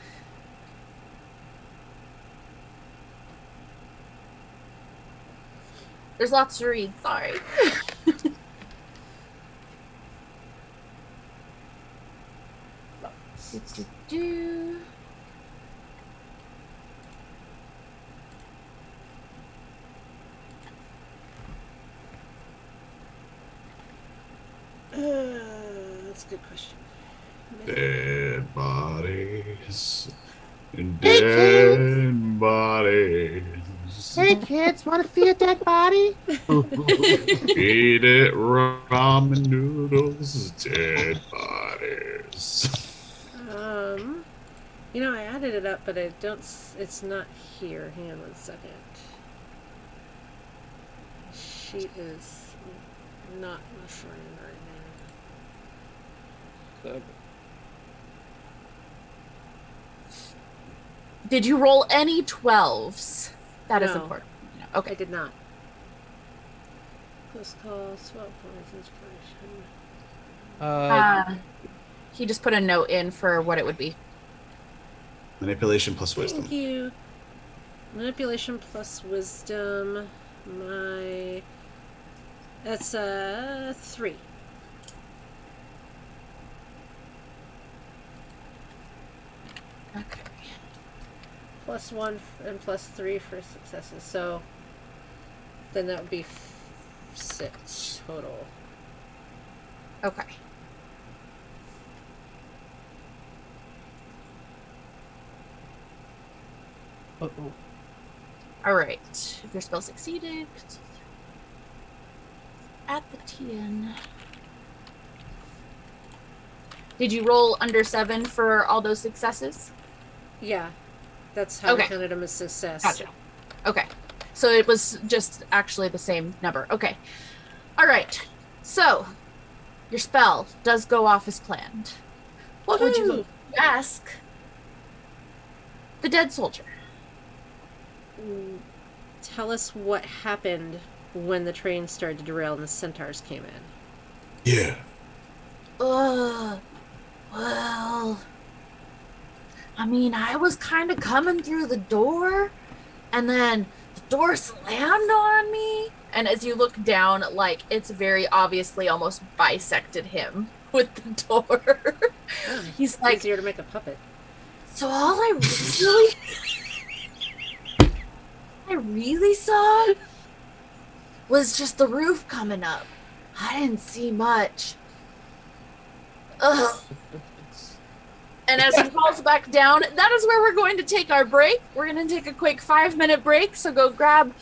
There's lots to read, sorry. Do, do, do. That's a good question. Dead bodies. Hey, Dead bodies. Hey kids, want to see a dead body? Eat it, ramen noodles. Dead bodies. I added it up, but I don't. It's not here. Hang on one second. Sheet is not showing right now. So, Did you roll any 12s? That is No. important. I Okay. did not. Close call, swap points, inspiration. He just put a note in for what it would be. Manipulation plus wisdom. Thank you. Manipulation plus wisdom. That's 3. Okay. Plus 1 and plus 3 for successes. So then that would be 6 total. Okay. uh-oh. All right. If your spell succeeded, at the TN. Did you roll under 7 for all those successes? Yeah, that's how Okay. I counted them as success. Gotcha. Okay. So it was just actually the same number. Okay. All right. So your spell does go off as planned. What would you ask the dead soldier? Tell us what happened when the train started to derail and the centaurs came in. Yeah. Well, I mean, I was kind of coming through the door, and then the door slammed on me. And as you look down, like, it's very obviously almost bisected him with the door. Oh, He's it's like, easier to make a puppet. so all I really saw was just the roof coming up. I didn't see much. Ugh. And as he falls back down, that is where we're going to take our break. We're going to take a quick 5-minute break. So go grab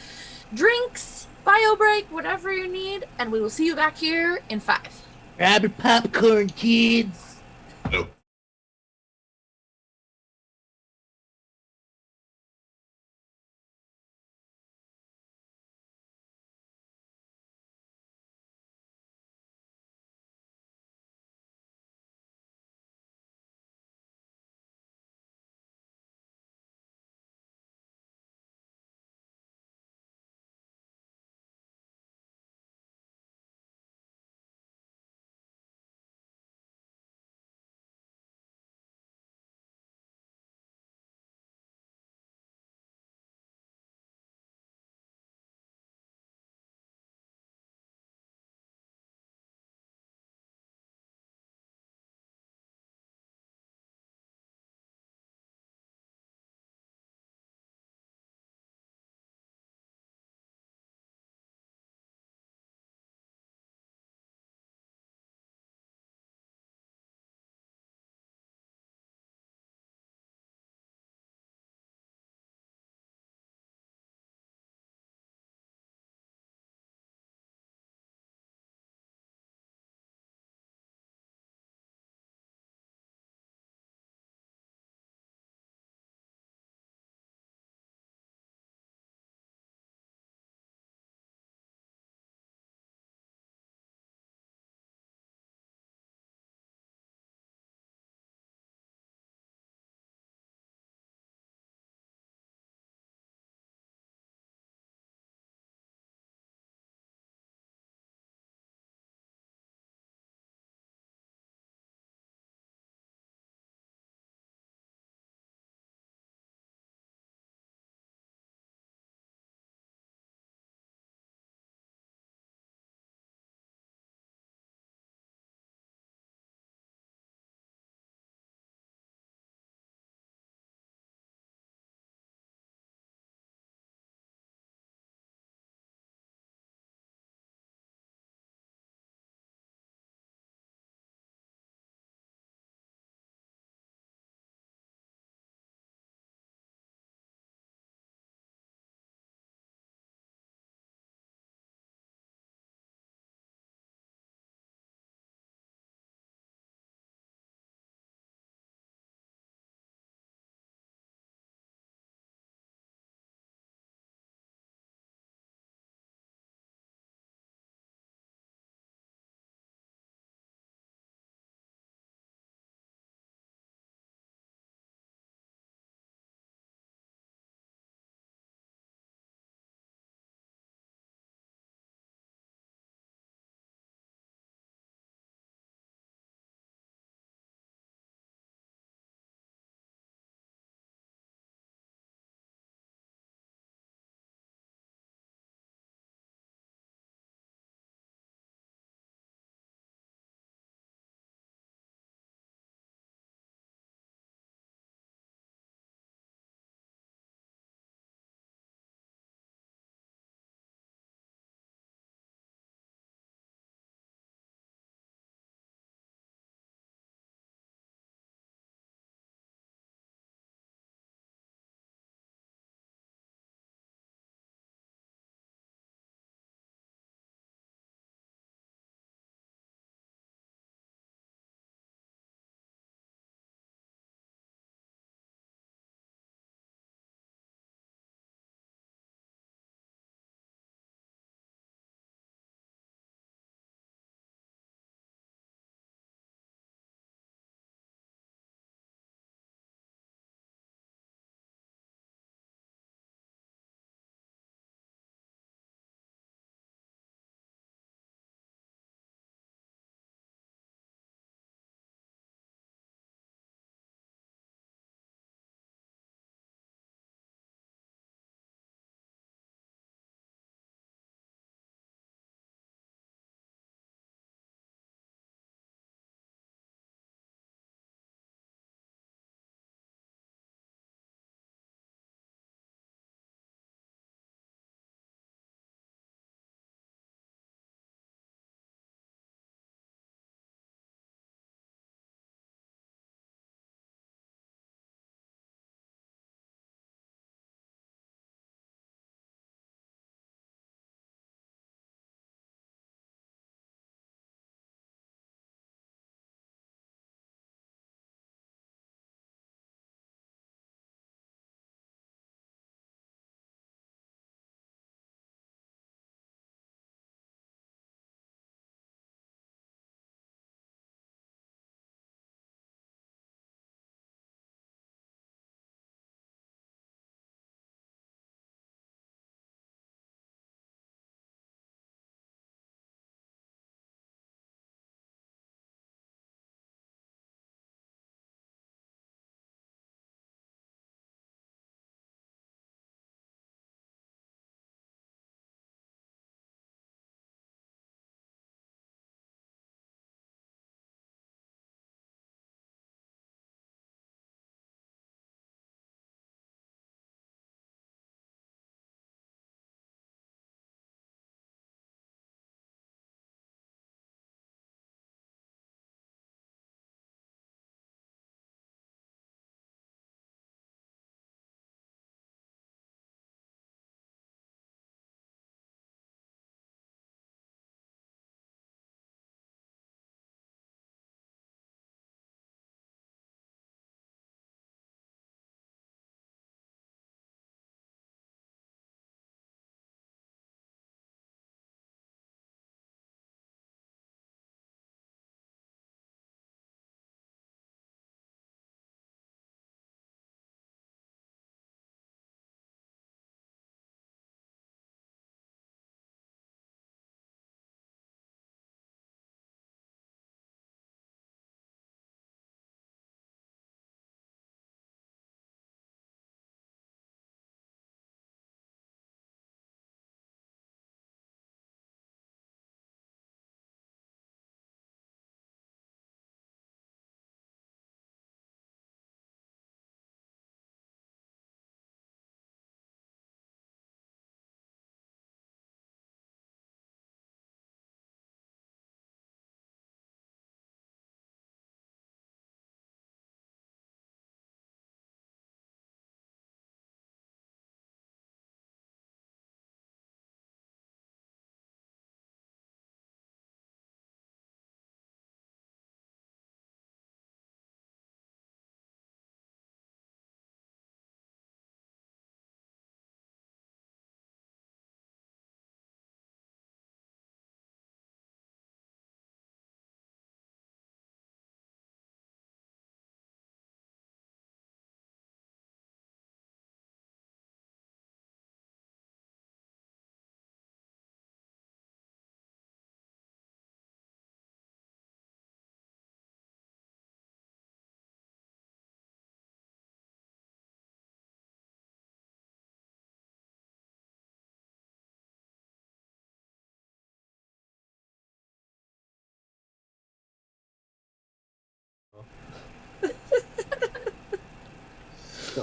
drinks, bio break, whatever you need. And we will see you back here in 5. Grab your popcorn, kids. Nope.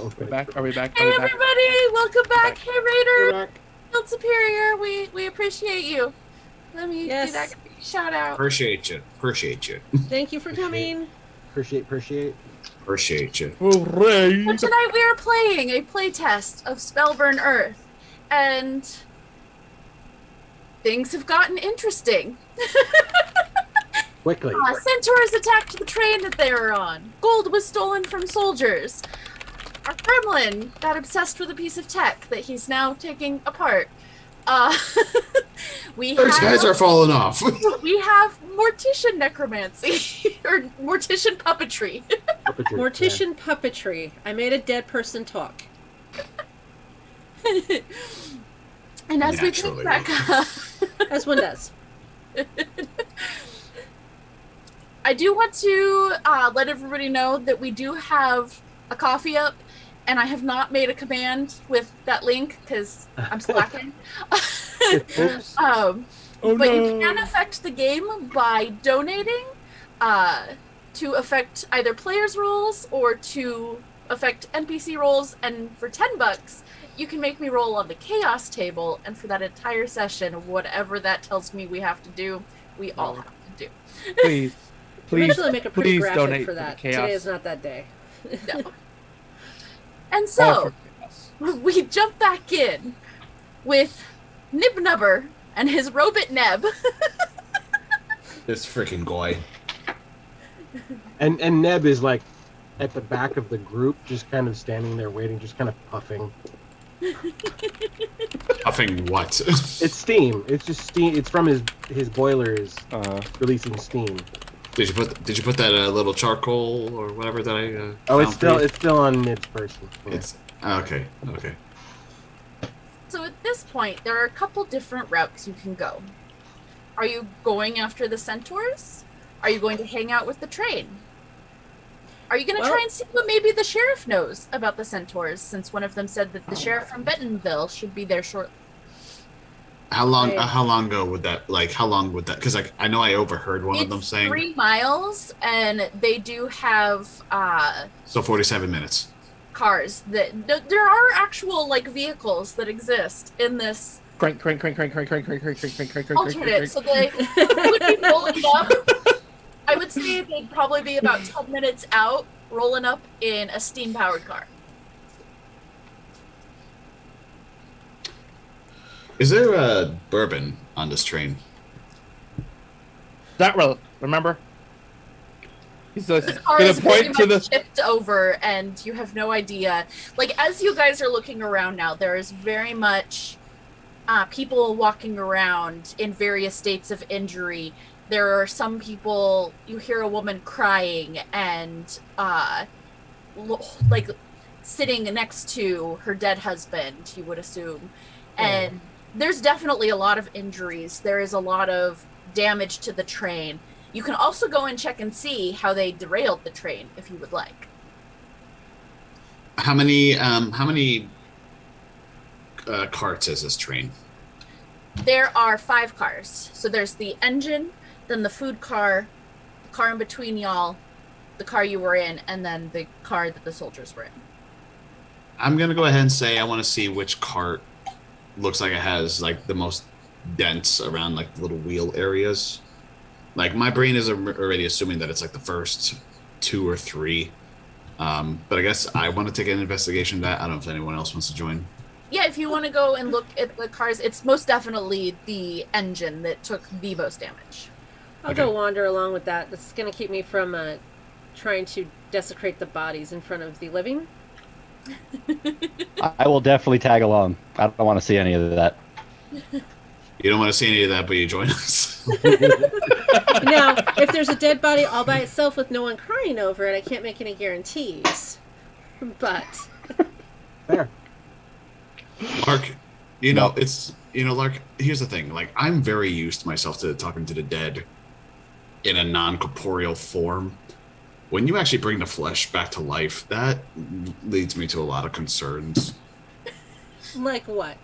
Oh, Are we back? Are we back? Are Hey we back? everybody, welcome back. Hey You're Raider, back. Field Superior, we appreciate you. Let me Yes. do that shout out. Appreciate you. Appreciate you. Thank you for coming. Appreciate. Appreciate you. Hooray! So tonight we are playing a playtest of Spellburn Earth, and things have gotten interesting. Quickly. Centaurs attacked the train that they were on. Gold was stolen from soldiers. Our gremlin got obsessed with a piece of tech that he's now taking apart. Those guys are falling off. We have mortician necromancy or mortician puppetry. Mortician puppetry. I made a dead person talk. And as we Naturally. pick back up, As one does. I do want to let everybody know that we do have a coffee up, and I have not made a command with that link because I'm slacking. Oops. Oh But you no! can affect the game by donating to affect either players' roles or to affect NPC roles. And for $10, you can make me roll on the chaos table. And for that entire session, whatever that tells me we have to do, we all have to do. Please, please, Eventually make a pretty please graphic donate for to the that. chaos. Today is not that day. No. And All so for chaos. we jump back in with Nibnubber and his robot Neb. This freaking guy. And Neb is like at the back of the group, just kind of standing there waiting, just kind of puffing. Puffing what? It's steam. It's just steam. It's from his boiler is releasing steam. Did you put that little charcoal or whatever that I? Oh, found for you? it's still on Nib's person. Yeah. It's okay. Okay. So at this point, there are a couple different routes you can go. Are you going after the centaurs? Are you going to hang out with the train? Are you going to Well- try and see what maybe the sheriff knows about the centaurs, since one of them said that the sheriff from Bentonville should be there shortly? How long? Right. How long ago would that? Like, how long would that? Because like I know I overheard one of them It's saying. 3 miles, and they do have So 47 minutes. cars that there are actual like vehicles that exist in this Crank, crank, crank, crank, crank, crank, crank, crank, crank, crank, crank, crank, alternate. crank. So they would be rolling up. I would say they'd probably be about 10 minutes out, rolling up in a steam-powered car. Is there a bourbon on this train? That relevant. Remember? He's The car gonna is very point to much the. tipped over, and you have no idea. Like, as you guys are looking around now, there is very much people walking around in various states of injury. There are some people, you hear a woman crying and, like, sitting next to her dead husband, you would assume. And there's definitely a lot of injuries. There is a lot of damage to the train. You can also go and check and see how they derailed the train if you would like. How many carts is this train? There are 5 cars. So there's the engine, then the food car, the car in between y'all, the car you were in, and then the car that the soldiers were in. I'm gonna go ahead and say I want to see which cart looks like it has like the most dents around like the little wheel areas. Like my brain is already assuming that it's like the first 2 or 3. But I guess I want to take an investigation of that. I don't know if anyone else wants to join. Yeah, if you want to go and look at the cars, it's most definitely the engine that took the most damage. I'll Okay. go wander along with that. That's going to keep me from trying to desecrate the bodies in front of the living. I will definitely tag along. I don't want to see any of that. You don't want to see any of that, but you join us. Now, if there's a dead body all by itself with no one crying over it, I can't make any guarantees. But There. Lark, Lark, here's the thing. Like, I'm very used to myself to talking to the dead in a non-corporeal form. When you actually bring the flesh back to life, that leads me to a lot of concerns. like what?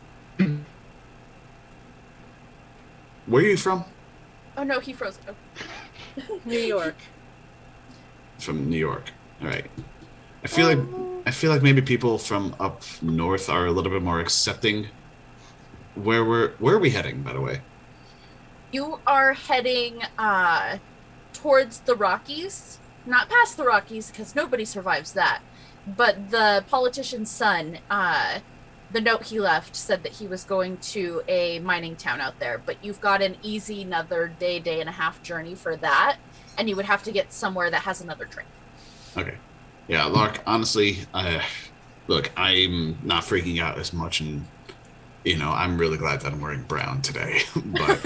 Where are you from? Oh no, he froze. Oh. New York. From New York. All right. I feel like maybe people from up north are a little bit more accepting. Where are we heading, by the way? You are heading towards the Rockies, not past the Rockies because nobody survives that. But the politician's son, the note he left said that he was going to a mining town out there. But you've got an easy another day and a half journey for that, and you would have to get somewhere that has another train. Okay. Yeah, look, honestly, look, I'm not freaking out as much, and I'm really glad that I'm wearing brown today. But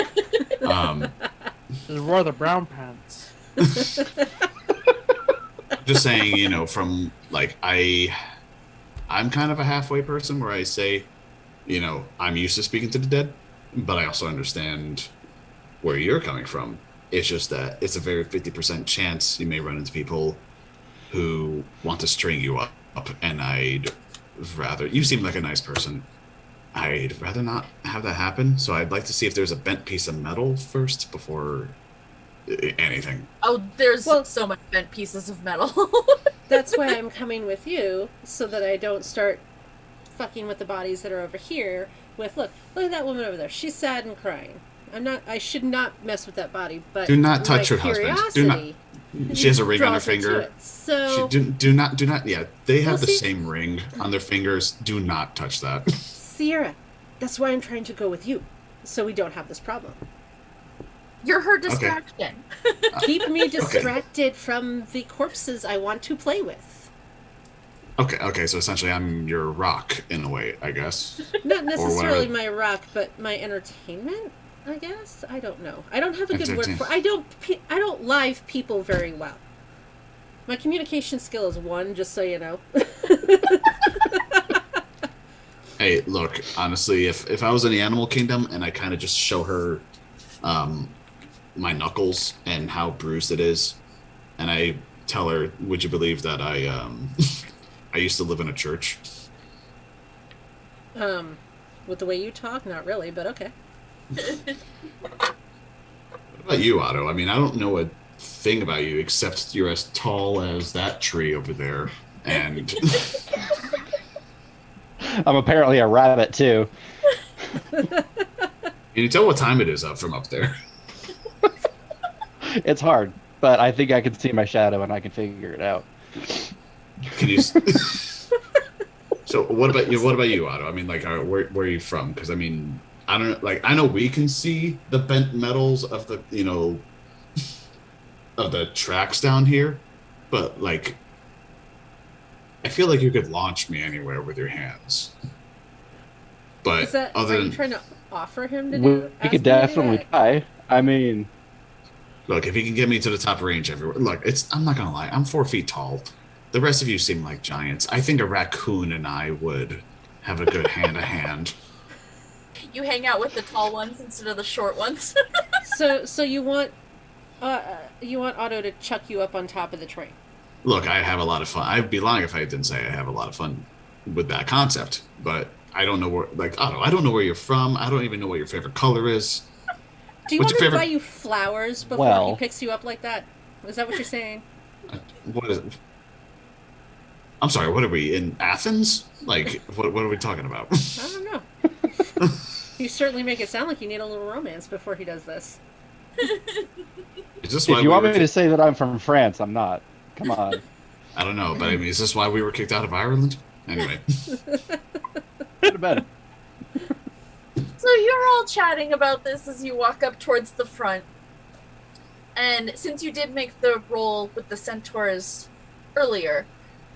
Just wear the brown pants. just saying, from like I'm kind of a halfway person where I say, I'm used to speaking to the dead, but I also understand where you're coming from. It's just that it's a very 50% chance you may run into people who want to string you up, and you seem like a nice person. I'd rather not have that happen, so I'd like to see if there's a bent piece of metal first before anything. Oh, there's so much bent pieces of metal. That's why I'm coming with you, so that I don't start fucking with the bodies that are over here. Look at that woman over there. She's sad and crying. I should not mess with that body, but do not touch her curiosity husband. Do not. She has a ring on her finger. So do not. Yeah, they have the same ring on their fingers. Do not touch that. Sierra, that's why I'm trying to go with you, so we don't have this problem. You're her distraction. Keep me distracted from the corpses I want to play with. Okay, so essentially I'm your rock in a way, I guess. Not necessarily my rock, but my entertainment, I guess. I don't know. I don't have a good word for I don't live people very well. My communication skill is 1, just so you know. Hey, look, honestly, if I was in the animal kingdom and I kind of just show her my knuckles and how bruised it is, and I tell her, would you believe that I I used to live in a church? With the way you talk, not really, but okay. What about you, Otto? I mean, I don't know a thing about you except you're as tall as that tree over there, and I'm apparently a rabbit too. can you tell what time it is up from up there? It's hard, but I think I can see my shadow and I can figure it out. Can you? So what about you? What about you, Otto? I mean, like, where are you from? Because I mean, I don't know. Like, I know we can see the bent metals of the of the tracks down here, but like, I feel like you could launch me anywhere with your hands. But are you trying to offer him to We do? could definitely try. I mean, look, if you can get me to the top range everywhere, look, I'm not gonna lie, I'm 4 feet tall. The rest of you seem like giants. I think a raccoon and I would have a good hand to hand. You hang out with the tall ones instead of the short ones. So you want Otto to chuck you up on top of the train? Look, I have a lot of fun. I'd be lying if I didn't say I have a lot of fun with that concept. But I don't know where, like, Otto, I don't know where you're from. I don't even know what your favorite color is. Do you What's want your me to favorite- buy you flowers before he Well- picks you up like that? Is that what you're saying? What is it? I'm sorry, what are we, in Athens? Like, what are we talking about? I don't know. You certainly make it sound like you need a little romance before he does this. Is this why if you we want were me to say that I'm from France, I'm not. Come on. I don't know, but I mean, is this why we were kicked out of Ireland? Anyway. Could have been. So you're all chatting about this as you walk up towards the front. And since you did make the roll with the centaurs earlier,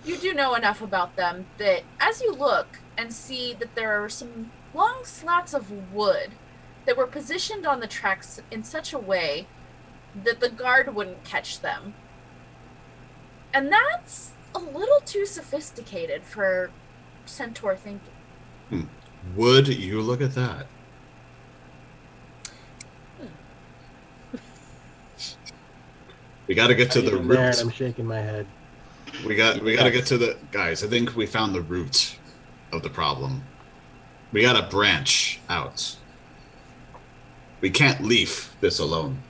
you do know enough about them that as you look and see that there are some long slats of wood that were positioned on the tracks in such a way that the guard wouldn't catch them. And that's a little too sophisticated for centaur thinking. Would you look at that? We got to get to the Even there, and root. I'm shaking my head. We got to get to the guys. I think we found the root of the problem. We got to branch out. We can't leave this alone.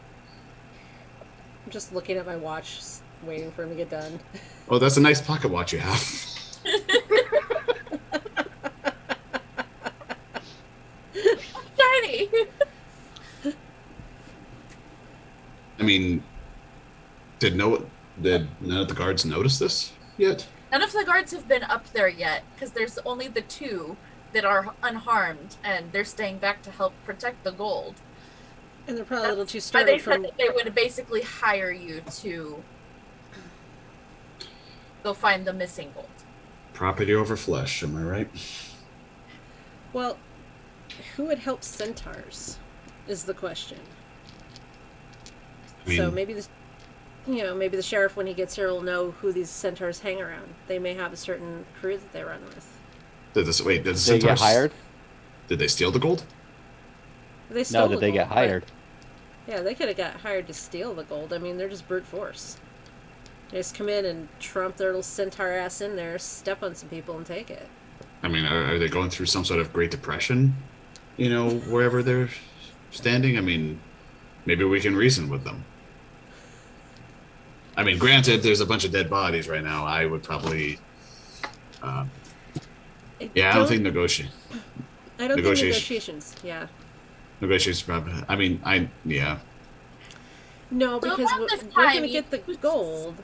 I'm just looking at my watch. waiting for him to get done. Oh, that's a nice pocket watch you have. Shiny. I mean, did none of the guards notice this yet? None of the guards have been up there yet, because there's only the two that are unharmed, and they're staying back to help protect the gold. And they're probably a little too But they startled said from. that they would basically hire you to go find the missing gold. Property over flesh, am I right? Well, who would help centaurs? Is the question. I mean, So maybe maybe the sheriff, when he gets here, will know who these centaurs hang around. They may have a certain crew that they run with. did the Did they centaurs get hired? Did they steal the gold? They stole No, did the they gold, get hired? but- Yeah, they could have got hired to steal the gold. I mean, they're just brute force. They just come in and trump their little centaur ass in there, step on some people, and take it. I mean, are they going through some sort of Great Depression? You know, wherever they're standing? I mean, maybe we can reason with them. I mean, granted, there's a bunch of dead bodies right now. I would probably... I don't think negotiations. I don't think negotiations. Yeah. Negotiations probably... I mean, yeah. No, So because about this we're time, going to you- get the gold,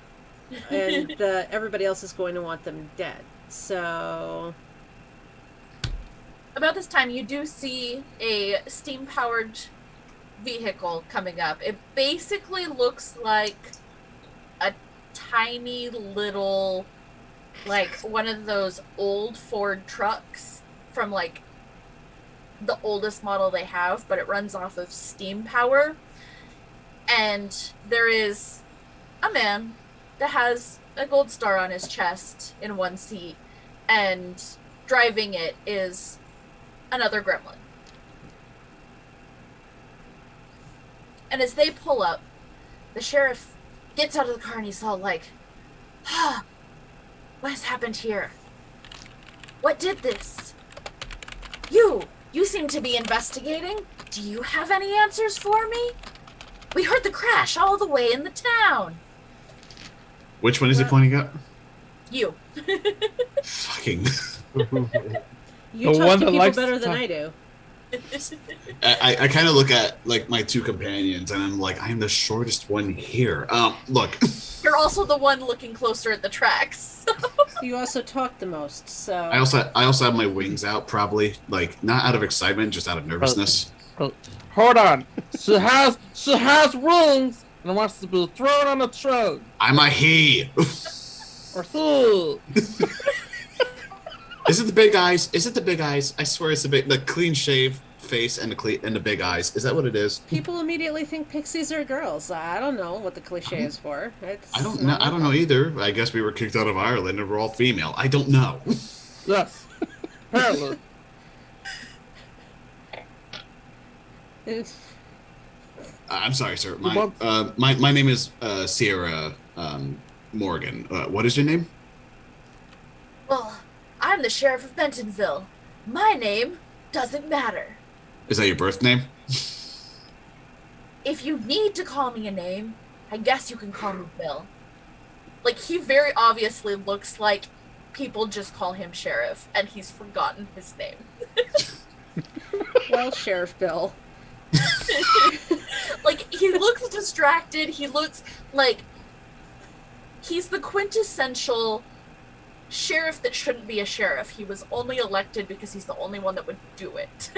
and everybody else is going to want them dead. So About this time, you do see a steam-powered vehicle coming up. It basically looks like a tiny little, like one of those old Ford trucks from like the oldest model they have, but it runs off of steam power. And there is a man that has a gold star on his chest in one seat, and driving it is another gremlin. And as they pull up, the sheriff gets out of the car and he's all like, what has happened here? What did this? You seem to be investigating. Do you have any answers for me? We heard the crash all the way in the town. Which one is he pointing at? You. Fucking... you The talk one to that people likes better to than talk- I do. I kind of look at like my two companions and I'm like, I am the shortest one here. Look, You're also the one looking closer at the tracks. You also talk the most, so I also have my wings out, probably like not out of excitement, just out of nervousness. Hold on. She has wings and wants to be thrown on the throne. I'm a he. Or so. Is it the big eyes? Is it the big eyes? I swear it's the clean shave face and the big eyes. Is that what it is? people immediately think pixies are girls. I don't know what the cliche is for. It's I don't know. not I don't know either. I guess we were kicked out of Ireland and we're all female. I don't know. Yes. Apparently. It's- I'm sorry, sir. My name is Sierra Morgan. What is your name? Well, I'm the sheriff of Bentonville. My name doesn't matter. Is that your birth name? If you need to call me a name, I guess you can call me Bill. Like, he very obviously looks like people just call him sheriff, and he's forgotten his name. well, Sheriff Bill. Like, he looks distracted. He looks like he's the quintessential sheriff that shouldn't be a sheriff. He was only elected because he's the only one that would do it.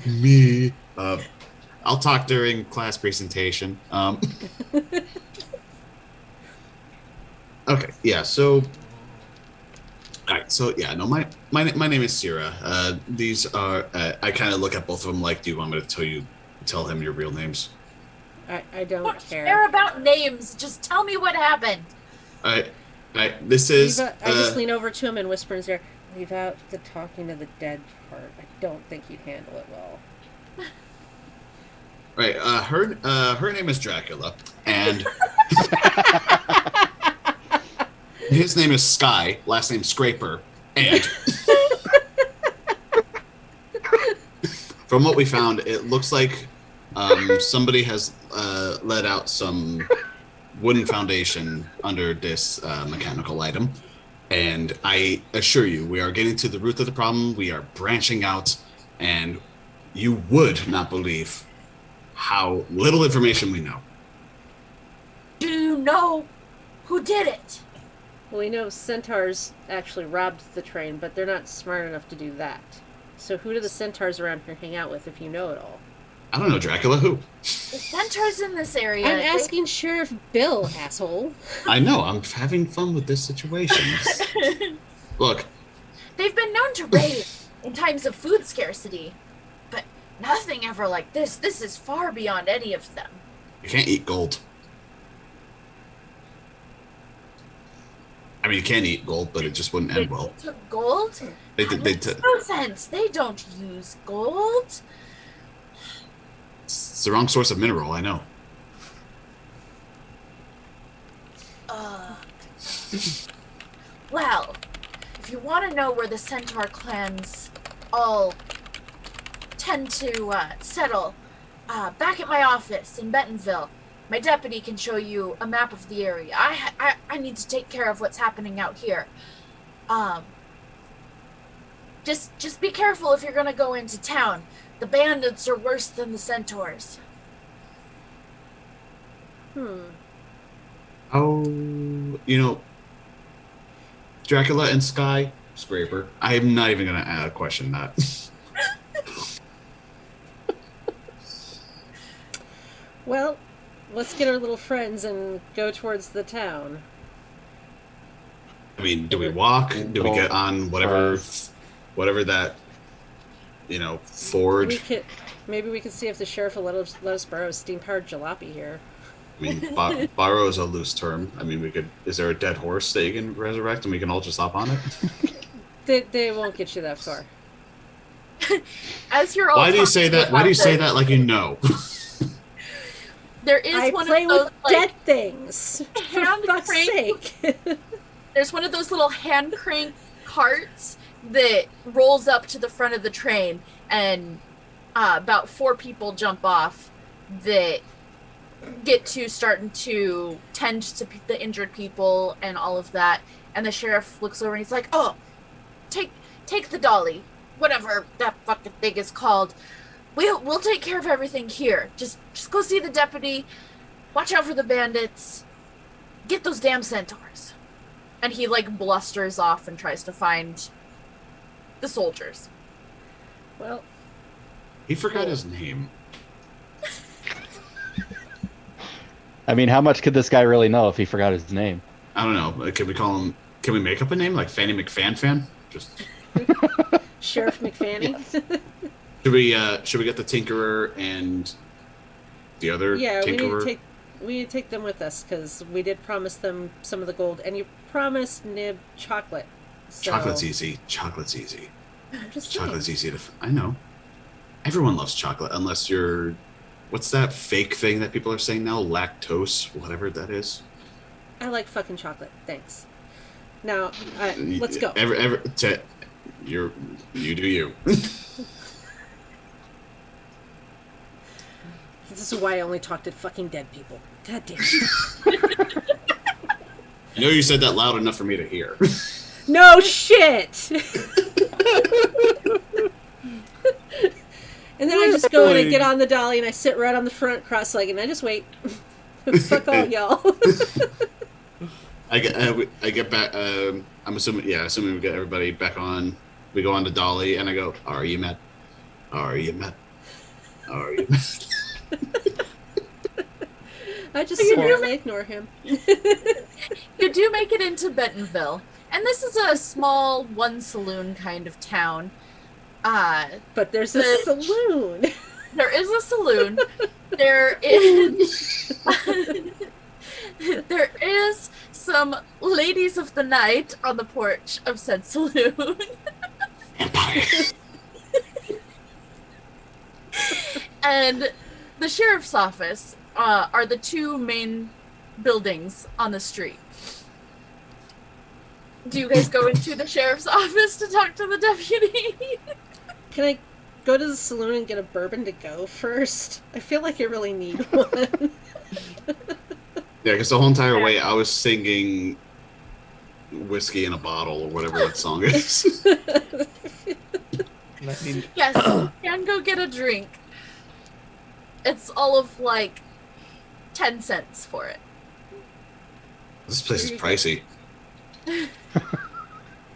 Me. I'll talk during class presentation. Okay, yeah. So, all right. So yeah, no, my name is Sierra. These are. I kind of look at both of them like, do you want me to tell him your real names? I don't Don't care. care about names. Just tell me what happened. All right. This is. I just lean over to him and whisper in his ear, leave out the talking to the dead part. I don't think he'd handle it well. Right. Her name is Dracula, and his name is Sky. Last name Scraper, and from what we found, it looks like somebody has let out some wooden foundation under this mechanical item. And I assure you, we are getting to the root of the problem. We are branching out, and you would not believe how little information we know. Do you know who did it? Well, we know centaurs actually robbed the train, but they're not smart enough to do that. So who do the centaurs around here hang out with if you know it all? I don't know, Dracula, who? The centaurs in this area. I'm asking Sheriff Bill, asshole. I know, I'm having fun with this situation. Look, They've been known to raid in times of food scarcity, but nothing ever like this. This is far beyond any of them. you can't eat gold. I mean, you can eat gold, but it just wouldn't end well. They took gold? They That did. makes no sense. They don't use gold. It's the wrong source of mineral, I know. Well, if you want to know where the centaur clans all tend to settle, back at my office in Bentonville, my deputy can show you a map of the area. I need to take care of what's happening out here. Just be careful if you're gonna go into town. The bandits are worse than the centaurs. Oh, you know, Dracula and Skyscraper. I'm not even going to question that. Well, let's get our little friends and go towards the town. I mean, do we walk? Do we get on whatever that, forge? Maybe we could see if the sheriff will let us borrow a steam-powered jalopy here. I mean, borrow is a loose term. I mean, is there a dead horse that you can resurrect and we can all just hop on it? They won't get you that far. As you're all Why do you say talking that? Why do you about say this, that like you know? There is I one play of those with like dead things. For hand fuck's crank. sake. There's one of those little hand crank carts that rolls up to the front of the train, and about 4 people jump off that get to starting to tend to the injured people and all of that. And the sheriff looks over and he's like, "Oh, take the dolly, whatever that fucking thing is called. We'll take care of everything here. Just go see the deputy. Watch out for the bandits. Get those damn centaurs." And he like blusters off and tries to find the soldiers. Well, He forgot his name. I mean, how much could this guy really know if he forgot his name? I don't know. Can we call him? Can we make up a name like Fanny McFan? Just Sheriff McFanny. should we get the Tinkerer and the other Yeah, Tinkerer? we need to take them with us because we did promise them some of the gold, and you promised Nib chocolate. So, Chocolate's easy. Chocolate's easy. I'm just saying. Chocolate's easy to. I know. Everyone loves chocolate unless you're. What's that fake thing that people are saying now? Lactose, whatever that is. I like fucking chocolate. Thanks. Now, let's go. You do you. This is why I only talk to fucking dead people. God damn it. I know you said that loud enough for me to hear. No shit! And then I just go and I get on the dolly and I sit right on the front cross-legged and I just wait. Fuck all y'all. I get back. I'm assuming we get everybody back on. We go on to Dolly, and I go, "Are you mad? Are you mad? Are you mad?" I just silently ignore him. You do make it into Bentonville, and this is a small one-saloon kind of town. But there's a saloon. There is a saloon. There is there is some ladies of the night on the porch of said saloon. And the sheriff's office are the 2 main buildings on the street. Do you guys go into the sheriff's office to talk to the deputy? Can I go to the saloon and get a bourbon to go first? I feel like I really need one. Yeah, because the whole entire way I was singing "Whiskey in a Bottle" or whatever that song is. I mean, Yes, you can go get a drink. It's all of like 10 cents for it. This place is pricey.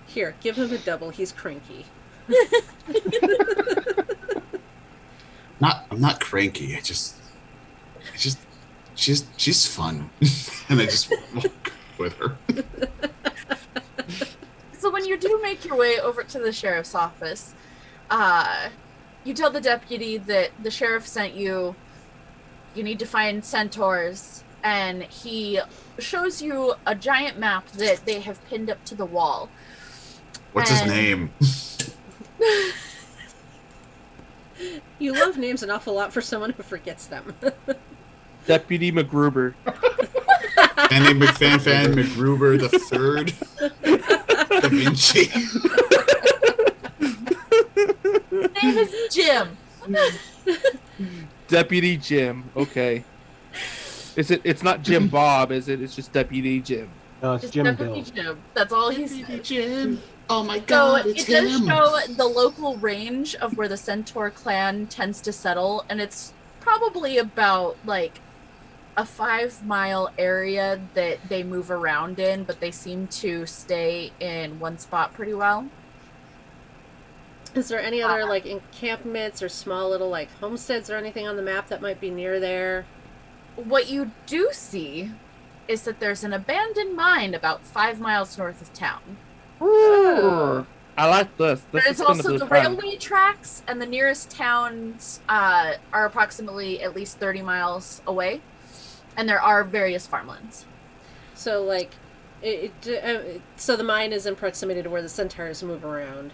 Here, give him a double. He's cranky. I'm not cranky. She's fun, and I just walk with her. So when you do make your way over to the sheriff's office, you tell the deputy that the sheriff sent you. You need to find centaurs, and he shows you a giant map that they have pinned up to the wall. What's his name? You love names an awful lot for someone who forgets them. Deputy McGruber. Fanny McFan McGruber the Third. Da Vinci. His name is Jim. Deputy Jim. Okay. It's not Jim Bob, is it? It's just Deputy Jim. No, it's Just Jim Deputy Bill. Jim. That's all he said. Jim. Oh my So God, it it's does him. show the local range of where the Centaur clan tends to settle, and it's probably about like a 5-mile area that they move around in, but they seem to stay in one spot pretty well. Is there any other like encampments or small little like homesteads or anything on the map that might be near there? What you do see is that there's an abandoned mine about 5 miles north of town. Ooh. I like this. This There's is gonna also be the fun. railway tracks, and the nearest towns are approximately at least 30 miles away, and there are various farmlands. So like, so the mine is in proximity to where the centaurs move around,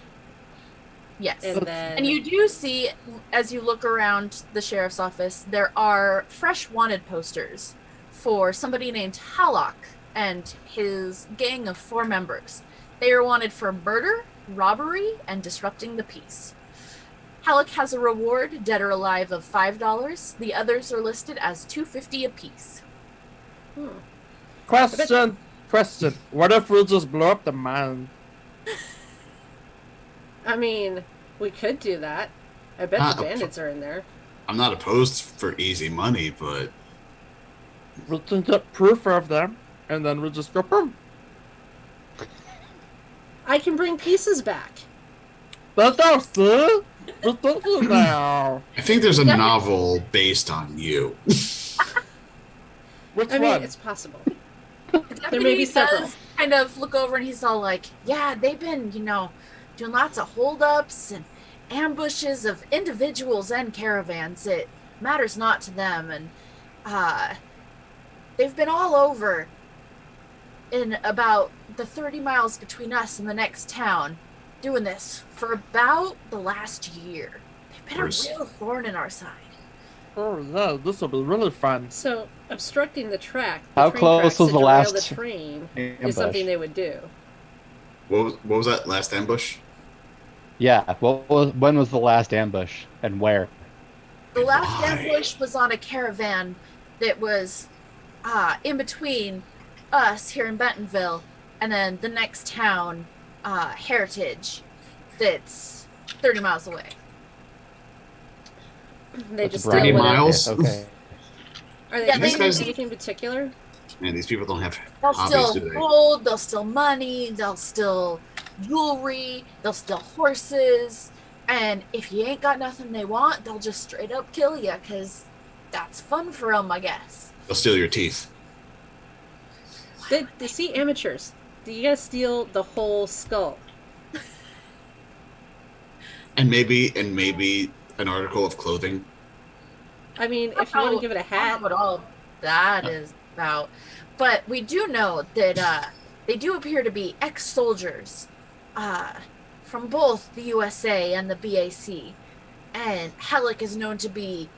Yes. and then And you do see, as you look around the sheriff's office, there are fresh wanted posters for somebody named Hallock and his gang of 4 members. They are wanted for murder, robbery, and disrupting the peace. Hallock has a reward, dead or alive, of $5. The others are listed as $2.50 apiece. Question. What if we just blow up the mine? I mean, we could do that. I bet Not the a- bandits are in there. I'm not opposed for easy money, but We'll just get proof of them, and then we'll just go boom. I can bring pieces back. That's all, sir. Just don't do now. I think there's a Yeah. novel based on you. Which I mean, one? it's possible. The There may be deputy several. does kind of look over and he's all like, yeah, they've been, doing lots of holdups and ambushes of individuals and caravans. It matters not to them. And they've been all over in about the 30 miles between us and the next town doing this for about the last year. They've been a Where's- real thorn in our side. Oh yeah, this will be really fun. So obstructing the track. How train close tracks was that the derail last the train ambush? is something they would do. What was that last ambush? Yeah. When was the last ambush and where? The last Why? ambush was on a caravan that was in between us here in Bentonville and then the next town, Heritage, that's 30 miles away. They That's just Brian. steal 30 whatever. miles? Okay. Are they Yeah, doing guys- anything particular? Man, these people don't have They'll hobbies, steal do they? gold, they'll steal money, they'll steal jewelry, they'll steal horses, and if you ain't got nothing they want, they'll just straight up kill you, because that's fun for them, I guess. They'll steal your teeth. They see amateurs. You gotta steal the whole skull. And maybe an article of clothing. I mean, if you want to give it a I don't hat, know what all that is about. But we do know that they do appear to be ex-soldiers from both the USA and the BAC. And Halleck is known to be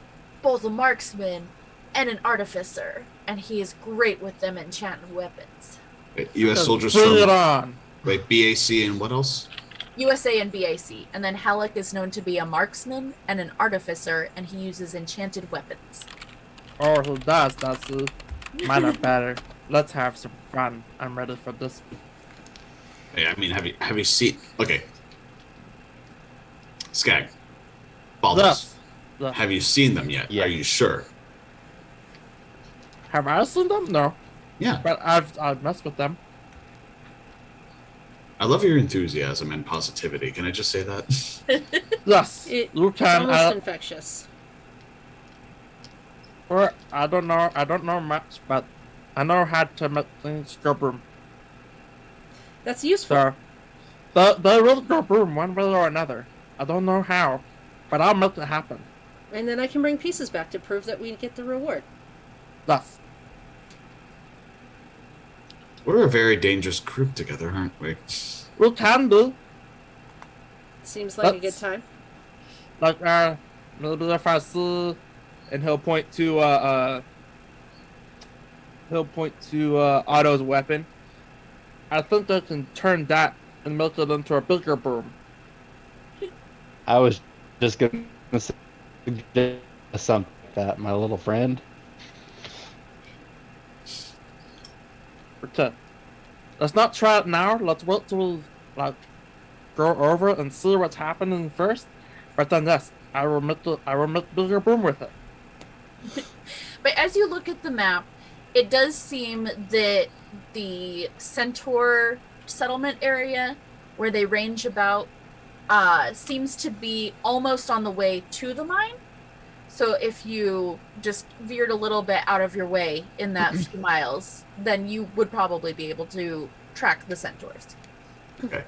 both a marksman and an artificer. And he is great with them enchanted weapons. U.S. soldiers Bring it from on. like BAC and what else? USA and BAC. And then Halleck is known to be a marksman and an artificer, and he uses enchanted weapons. Oh, who does? That's Mine are better. Let's have some fun. I'm ready for this. Hey, I mean, have you seen? Okay, Skag, Baldus, Yes. have you seen them yet? Yeah. Are you sure? Have I seen them? No. Yeah. But I've messed with them. I love your enthusiasm and positivity. Can I just say that? Yes. It's Lucan, almost infectious. or I don't know much, but I know how to make things go boom. That's useful. So, they will go boom one way or another. I don't know how, but I'll make it happen. And then I can bring pieces back to prove that we get the reward. Yes. We're a very dangerous group together, aren't we? We can do. Seems like a good That's- time. Like, maybe if I see, and he'll point to Otto's weapon. I think I can turn that and make it into a bigger boom. I was just gonna suggest something like that, my little friend. Pretend. Let's not try it now. Let's wait till like go over it and see what's happening first. But then yes, I will make bigger boom with it. But as you look at the map, it does seem that the Centaur settlement area, where they range about, seems to be almost on the way to the mine. So if you just veered a little bit out of your way in that few miles, then you would probably be able to track the Centaurs. Okay.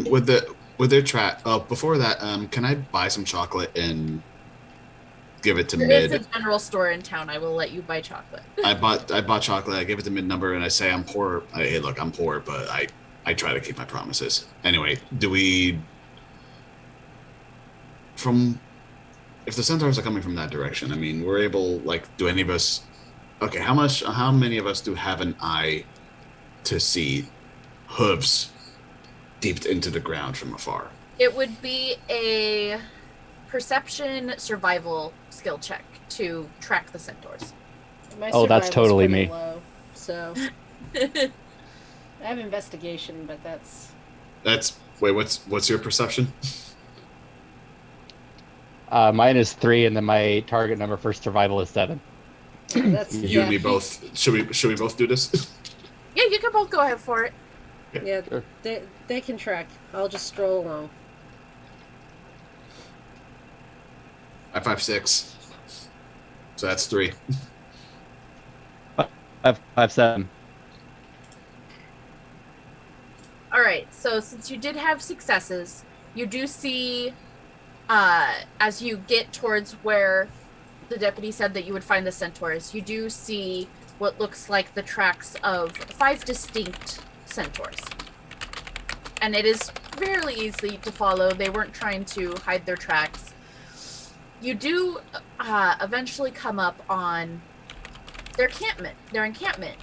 With their track. Oh, before that, can I buy some chocolate and give it to There Mid? is a general store in town. I will let you buy chocolate. I bought chocolate. I give it to Mid number, and I say I'm poor. Hey, look, I'm poor, but I try to keep my promises. Anyway, if the Centaurs are coming from that direction, I mean, we're able, like, do any of us? Okay, how many of us do have an eye to see hooves deep into the ground from afar? It would be a perception survival skill check to track the Centaurs. My Oh, that's survival's totally pretty me. Low, so I have investigation, but that's Wait, what's your perception? Mine is 3, and then my target number for survival is 7. that's You yeah, and me both. Should we both do this? Yeah, you can both go ahead for it. Yeah, Sure. they can track. I'll just stroll along. 5, 5, 6. So that's 3. 5, 7. All right. So since you did have successes, you do see, as you get towards where the deputy said that you would find the Centaurs, you do see what looks like the tracks of 5 distinct Centaurs. And it is fairly easy to follow. They weren't trying to hide their tracks. You do eventually come up on their encampment,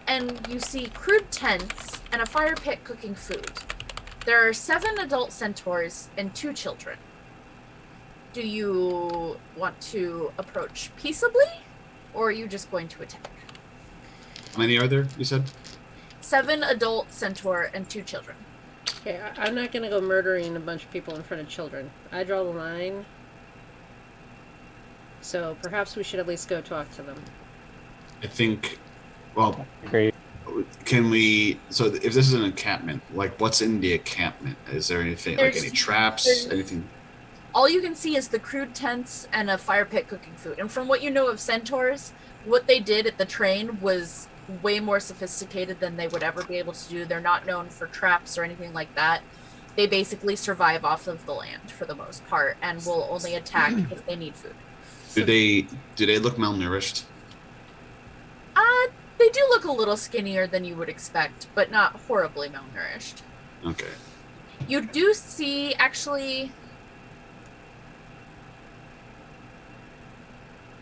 and you see crude tents and a fire pit cooking food. There are 7 adult Centaurs and 2 children. Do you want to approach peaceably, or are you just going to attack? How many are there? You said. 7 adult Centaur and 2 children. Okay, I'm not gonna go murdering a bunch of people in front of children. I draw the line. So perhaps we should at least go talk to them. I think. Well, Great. can we? So if this is an encampment, like what's in the encampment? Is there anything like There's- any traps? there's- Anything? All you can see is the crude tents and a fire pit cooking food. And from what you know of Centaurs, what they did at the train was way more sophisticated than they would ever be able to do. They're not known for traps or anything like that. They basically survive off of the land for the most part and will only attack if they need food. Do they look malnourished? They do look a little skinnier than you would expect, but not horribly malnourished. Okay. You do see, actually,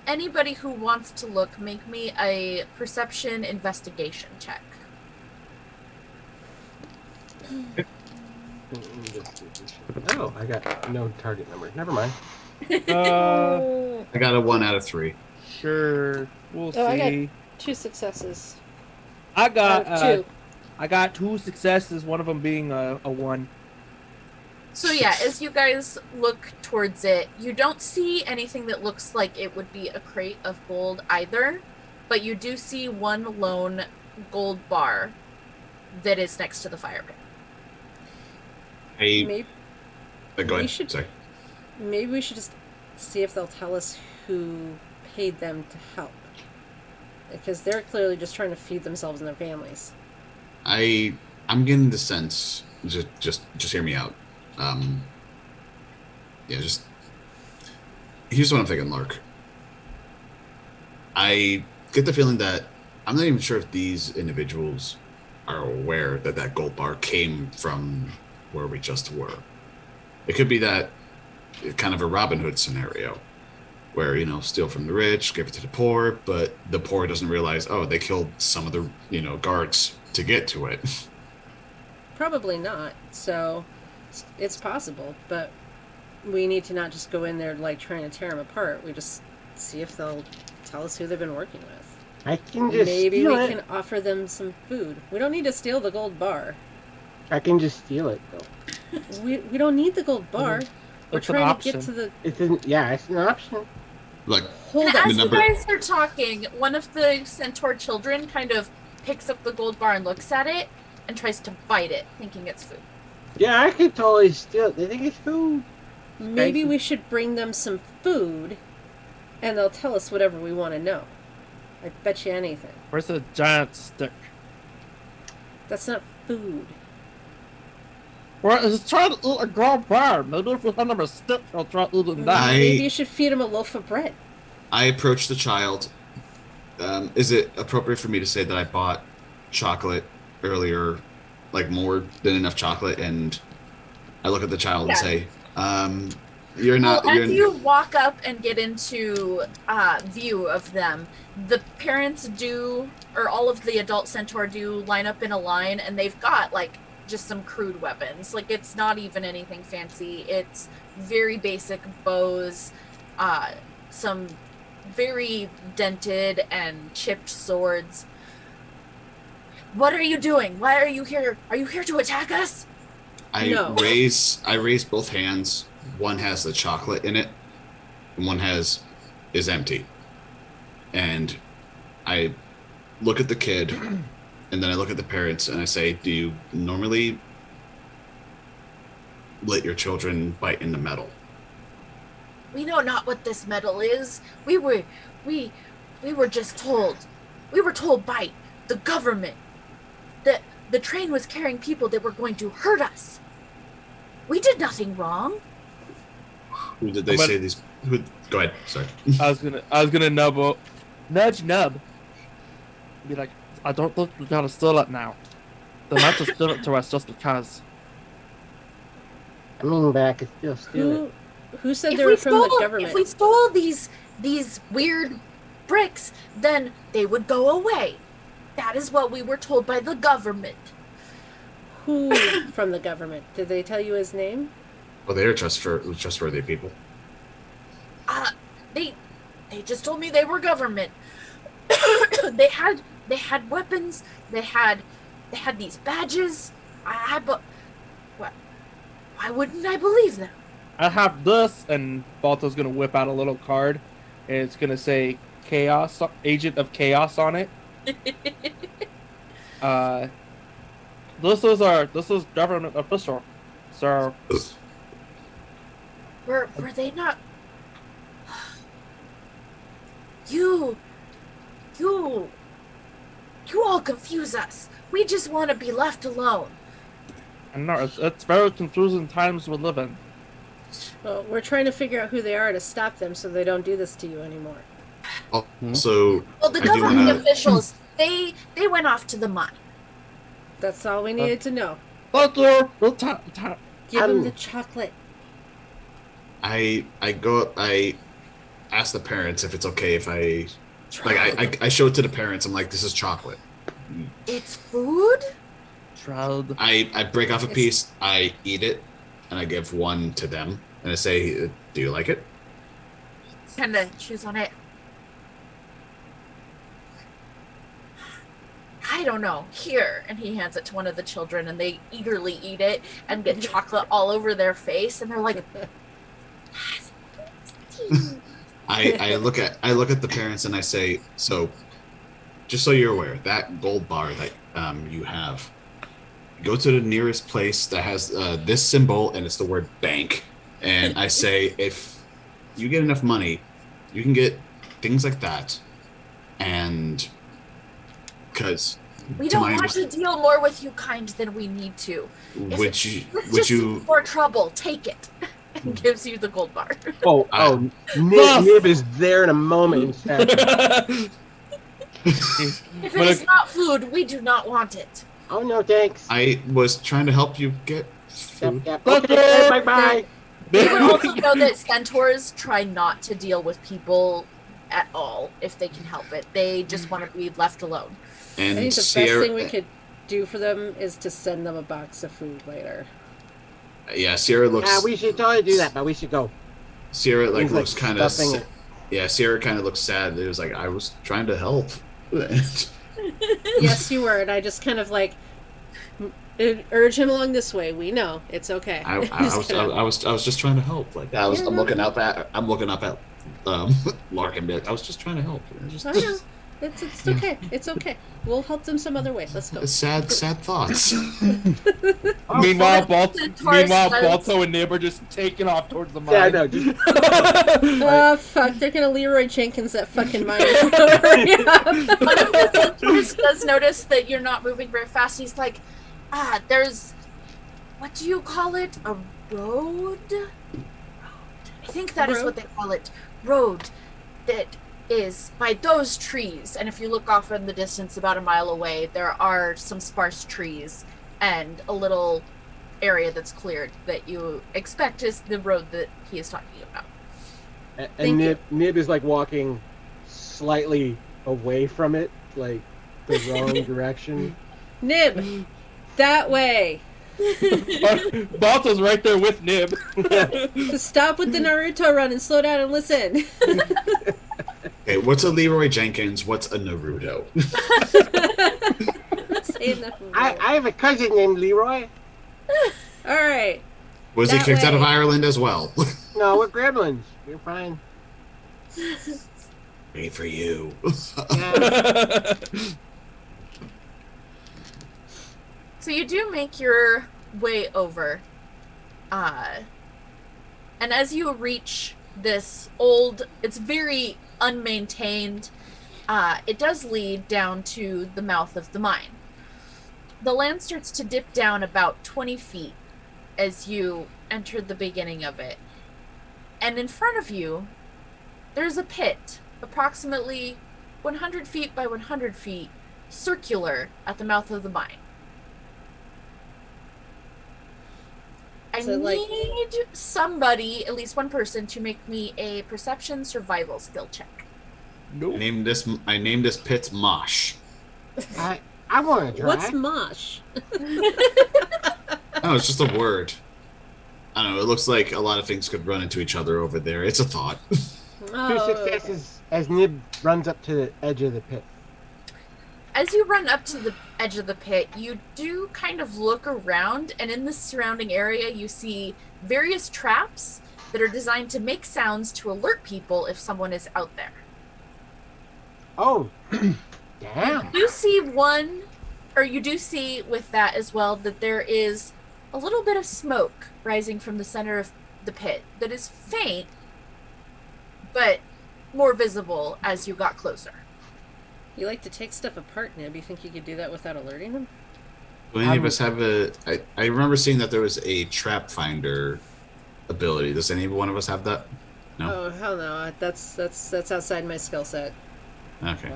anybody who wants to look, make me a perception investigation check. Oh, I got no target number. Never mind. Uh, I got a 1 out of 3. Sure, we'll Oh, I got- see. 2 successes. I got Out of 2. I got 2 successes. One of them being a 1. So yeah, as you guys look towards it, you don't see anything that looks like it would be a crate of gold either, but you do see one lone gold bar that is next to the fire pit. Maybe, Go we ahead. should- Sorry. maybe we should just see if they'll tell us who paid them to help. Because they're clearly just trying to feed themselves and their families. I'm getting the sense. Just hear me out. Just here's what I'm thinking, Lark. I get the feeling that I'm not even sure if these individuals are aware that that gold bar came from where we just were. It could be that kind of a Robin Hood scenario where, steal from the rich, give it to the poor, but the poor doesn't realize, oh, they killed some of the, guards to get to it. Probably not. So it's possible, but we need to not just go in there like trying to tear them apart. We just see if they'll tell us who they've been working with. I can just Maybe steal we it. can offer them some food. We don't need to steal the gold bar. I can just steal it, though. We don't need the gold bar. We're It's an trying to option. get to the. It's an option. Like, Hold And on. as The you number- guys are talking, one of the centaur children kind of picks up the gold bar and looks at it and tries to bite it, thinking it's food. Yeah, I could totally steal it. They think it's food. Maybe Spicy. we should bring them some food, and they'll tell us whatever we want to know. I bet you anything. Where's the giant stick? That's not food. Well, he's trying to eat a gold bar. Maybe if we hand him a stick, he'll try eating that. Maybe you should feed him a loaf of bread. I approach the child. Is it appropriate for me to say that I bought chocolate earlier, like more than enough chocolate, and I look at the child and Yeah. say, "You're not." Well, you're as you walk up and get into view of them, the parents do, or all of the adult centaur do, line up in a line, and they've got like just some crude weapons. Like it's not even anything fancy. It's very basic bows, some very dented and chipped swords. What are you doing? Why are you here? Are you here to attack us? No. I raise both hands. One has the chocolate in it, and one is empty. And I look at the kid, and then I look at the parents, and I say, "Do you normally let your children bite into metal?" We know not what this metal is. We were just told. We were told by the government that the train was carrying people that were going to hurt us. We did nothing wrong. Who did they But- say these? Who? Go ahead. Sorry. I was gonna nudge Nub. Be like, I don't think we gotta steal it now. They might just give it to us just because. I mean, but I could still steal it. Who said they were from the government? If we stole these weird bricks, then they would go away. That is what we were told by the government. Who from the government? Did they tell you his name? Well, they are trustworthy people. They just told me they were government. they had weapons. They had these badges. Why wouldn't I believe them? I have this, and Balto's gonna whip out a little card, and it's gonna say Chaos, Agent of Chaos on it. This is government official, so Were they not? You all confuse us. We just want to be left alone. I know it's very confusing times we live in. Well, we're trying to figure out who they are to stop them so they don't do this to you anymore. Also, Well, the I do government wanna- officials, they went off to the mine. That's all we needed to know. Thank you. Give them the chocolate. I go up. I ask the parents if it's okay if I I show it to the parents. I'm like, this is chocolate. It's food? Shroud. I break off a It's- piece. I eat it, and I give one to them, and I say, "Do you like it?" Kind of chews on it. I don't know, here. And he hands it to one of the children, and they eagerly eat it and get chocolate all over their face, and they're like, I look at the parents and I say, so, just so you're aware, that gold bar that you have, go to the nearest place that has this symbol, and it's the word bank. And I say, if you get enough money, you can get things like that. And because we don't want to deal more with you kind than we need to. Would Just you more trouble, take it. And gives you the gold bar. Nib is there in a moment. If it is not food, we do not want it. Oh no, thanks. I was trying to help you get food. Yep. Okay, bye. You would also know that centaurs try not to deal with people at all if they can help it. They just want to be left alone. And I think the best thing we could do for them is to send them a box of food later. Yeah, Sierra looks. Yeah, we should totally do that, but we should go. Sierra He's, looks kind of. stuffing it. Yeah, Sierra kind of looks sad. It was like, I was trying to help. Yes, you were, and I just kind of like urge him along this way. We know it's okay. I was just trying to help. Like I'm looking up at Larkin. I was just trying to help. I know. It's okay. It's okay. We'll help them some other way. Let's go. Sad thoughts. Meanwhile, Centaurs Balto and Nib are just taking off towards the mine. Yeah, I know. Just, Oh, fuck. They're gonna Leroy Jenkins that fucking mine. One of the centaurs does notice that you're not moving very fast. He's like, there's, what do you call it? A road? I think that is what they call it. Road. That is by those trees. And if you look off in the distance about a mile away, there are some sparse trees and a little area that's cleared that you expect is the road that he is talking about. and Nib is like walking slightly away from it, like the wrong direction. Nib, that way. Balto's right there with Nib. Just stop with the Naruto run and slow down and listen. Okay, what's a Leroy Jenkins? What's a Naruto? Say Naruto. I have a cousin named Leroy. All right. Was he That kicked out of way. Ireland as well? No, we're gremlins. We're fine. Made for you. Yeah. So you do make your way over. And as you reach this old, it's very unmaintained, it does lead down to the mouth of the mine. The land starts to dip down about 20 feet as you enter the beginning of it. And in front of you, there's a pit, approximately 100 feet by 100 feet, circular at the mouth of the mine. I So, like- need somebody, at least one person, to make me a perception survival skill check. I named this pit Mosh. I want to try. What's mosh? Oh, it's just a word. I don't know. It looks like a lot of things could run into each other over there. It's a thought. 2 Oh, successes as Nib runs up to the edge of the pit. As you run up to the edge of the pit, you do kind of look around, and in the surrounding area, you see various traps that are designed to make sounds to alert people if someone is out there. Oh, damn. You see one, or you do see with that as well, that there is a little bit of smoke rising from the center of the pit that is faint, but more visible as you got closer. you like to take stuff apart, Nib. You think you could do that without alerting them? Do any of us have I remember seeing that there was a trap finder ability. Does any one of us have that? No? Oh hell no! That's outside my skill set. Okay.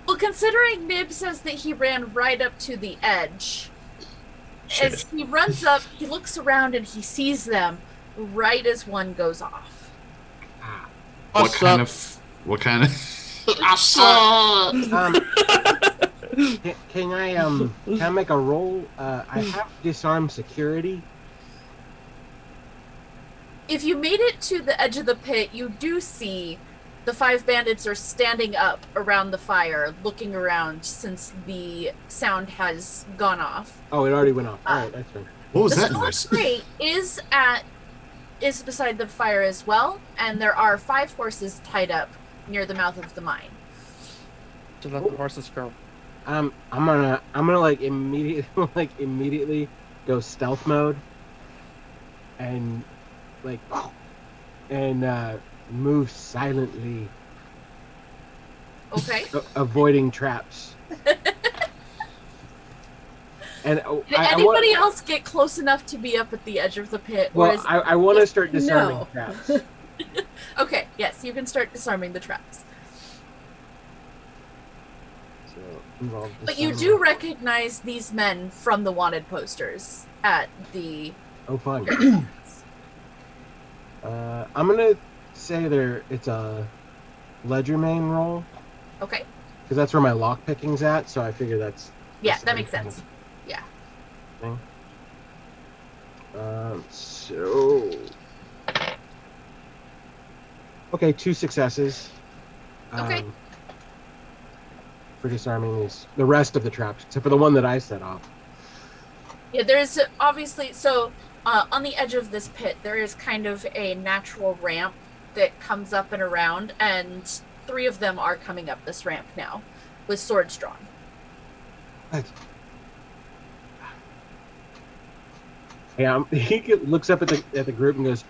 Well, considering Nib says that he ran right up to the edge, Shit. as he runs up, he looks around and he sees them right as one goes off. What kind of Can I make a roll? I have disarm security. If you made it to the edge of the pit, you do see The 5 bandits are standing up around the fire, looking around since the sound has gone off. Oh, it already went off. All right, that's fine. What was The that Stolen noise? Crate is beside the fire as well, and there are 5 horses tied up near the mouth of the mine. Just let the horses go. I'm gonna like immediately go stealth mode and move silently, Okay. avoiding traps. And Did anybody else get close enough to be up at the edge of the pit? Or well, is... I want to start disarming No. traps. Okay, yes, you can start disarming the traps. So, involve But you do disarming. recognize these men from the wanted posters at the... Oh, fun. I'm gonna say it's a ledger main roll Okay, because that's where my lock picking's at. So I figure that's yeah, the that same makes kind sense. of Yeah. thing. So okay, 2 successes. Okay. For disarming the rest of the traps, except for the one that I set off. Yeah, there's obviously... So, on the edge of this pit, there is kind of a natural ramp that comes up and around, and 3 of them are coming up this ramp now, with swords drawn. What? Yeah, he looks up at the group and goes,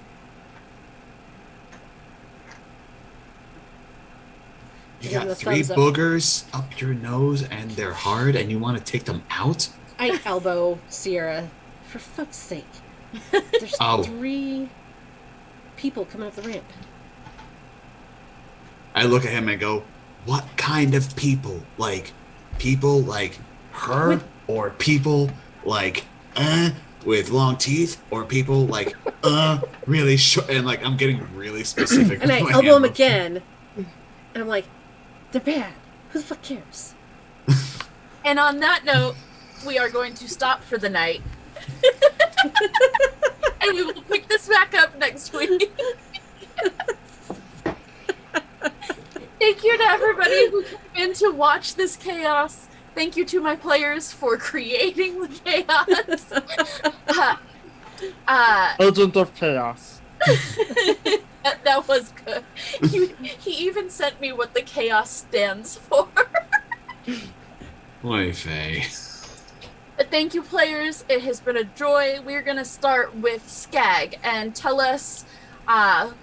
You Give him got the 3 thumbs up. boogers up your nose and they're hard and you want to take them out? I elbow Sierra. For fuck's sake. There's Oh. 3 people coming up the ramp. I look at him and go, what kind of people? Like, people like her? With- Or people like, with long teeth? Or people like, really short? And like, I'm getting really specific. And I with my elbow him hand again. And I'm like, they're bad. Who the fuck cares? And on that note, we are going to stop for the night. And we will pick this back up next week. Thank you to everybody who came in to watch this chaos. Thank you to my players for creating the chaos. Agent of Chaos. That was good. He even sent me what the chaos stands for. Oy vey. But thank you, players. It has been a joy. We're going to start with Skag and tell us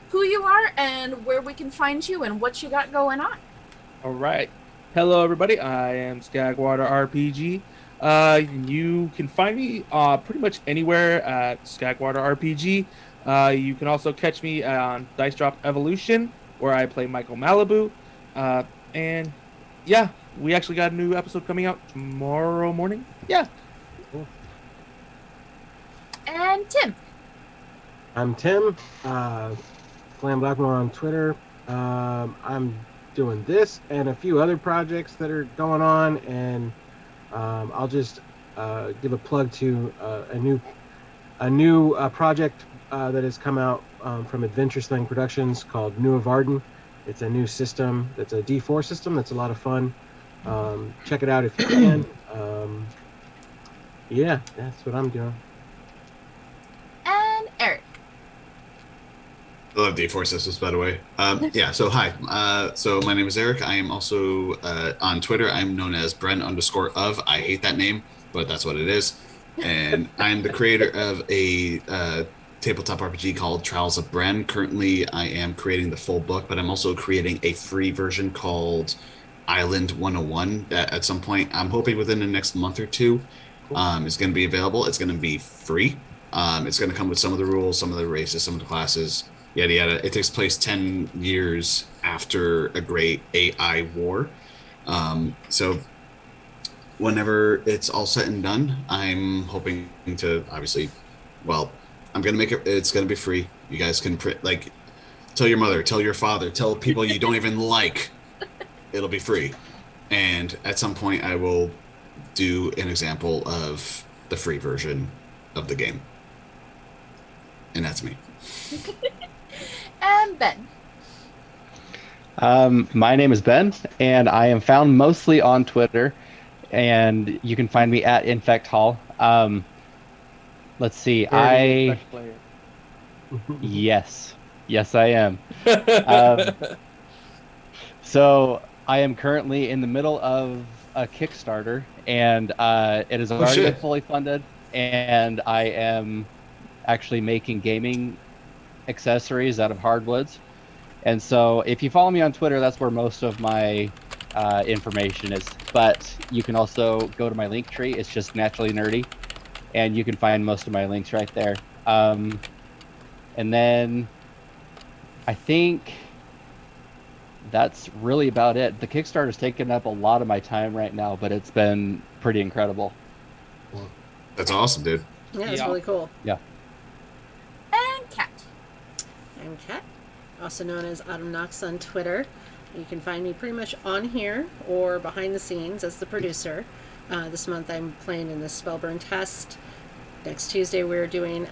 who you are and where we can find you and what you got going on. All right. Hello, everybody. I am Skagwater RPG. You can find me pretty much anywhere at Skagwater RPG. You can also catch me on Dice Drop Evolution, where I play Michael Malibu. And yeah, we actually got a new episode coming out tomorrow morning. Yeah. And Tim. I'm Tim, Flam Blackmore on Twitter. I'm doing this and a few other projects that are going on, and I'll just give a plug to a new project that has come out from Adventure Sling Productions called New of Arden. It's a new system. It's a D4 system that's a lot of fun. Check it out if you can. Yeah, that's what I'm doing. And Eric. I love D4 systems, by the way. Yeah, so hi. So my name is Eric. I am also on Twitter. I'm known as Bren_of. I hate that name, but that's what it is. And I'm the creator of a tabletop RPG called Trials of Bren. Currently, I am creating the full book, but I'm also creating a free version called Island 101 that at some point, I'm hoping within the next month or two, is going to be available. It's going to be free. It's going to come with some of the rules, some of the races, some of the classes, yada yada. It takes place 10 years after a great AI war. So whenever it's all said and done, I'm hoping to obviously, well, I'm going to make it, it's going to be free. You guys can like tell your mother, tell your father, tell people you don't even like. It'll be free. And at some point I will do an example of the free version of the game. And that's me. And Ben. My name is Ben, and I am found mostly on Twitter, and you can find me at Infect Hall. Let's see. Dirty Infect player. Yes, yes, I am. Um, so I am currently in the middle of a Kickstarter, and it has already been shit. fully funded, and I am actually making gaming accessories out of hardwoods. And so if you follow me on Twitter, that's where most of my information is. But you can also go to my link tree. It's just Naturally Nerdy, and you can find most of my links right there. And then I think that's really about it. The Kickstarter's taken up a lot of my time right now, but it's been pretty incredible. That's awesome, dude. Yeah, it's Yeah. really cool. And Kat. I'm Kat, also known as Autumn Knox on Twitter. You can find me pretty much on here or behind the scenes as the producer. This month I'm playing in the Spellburn test. Next Tuesday we're doing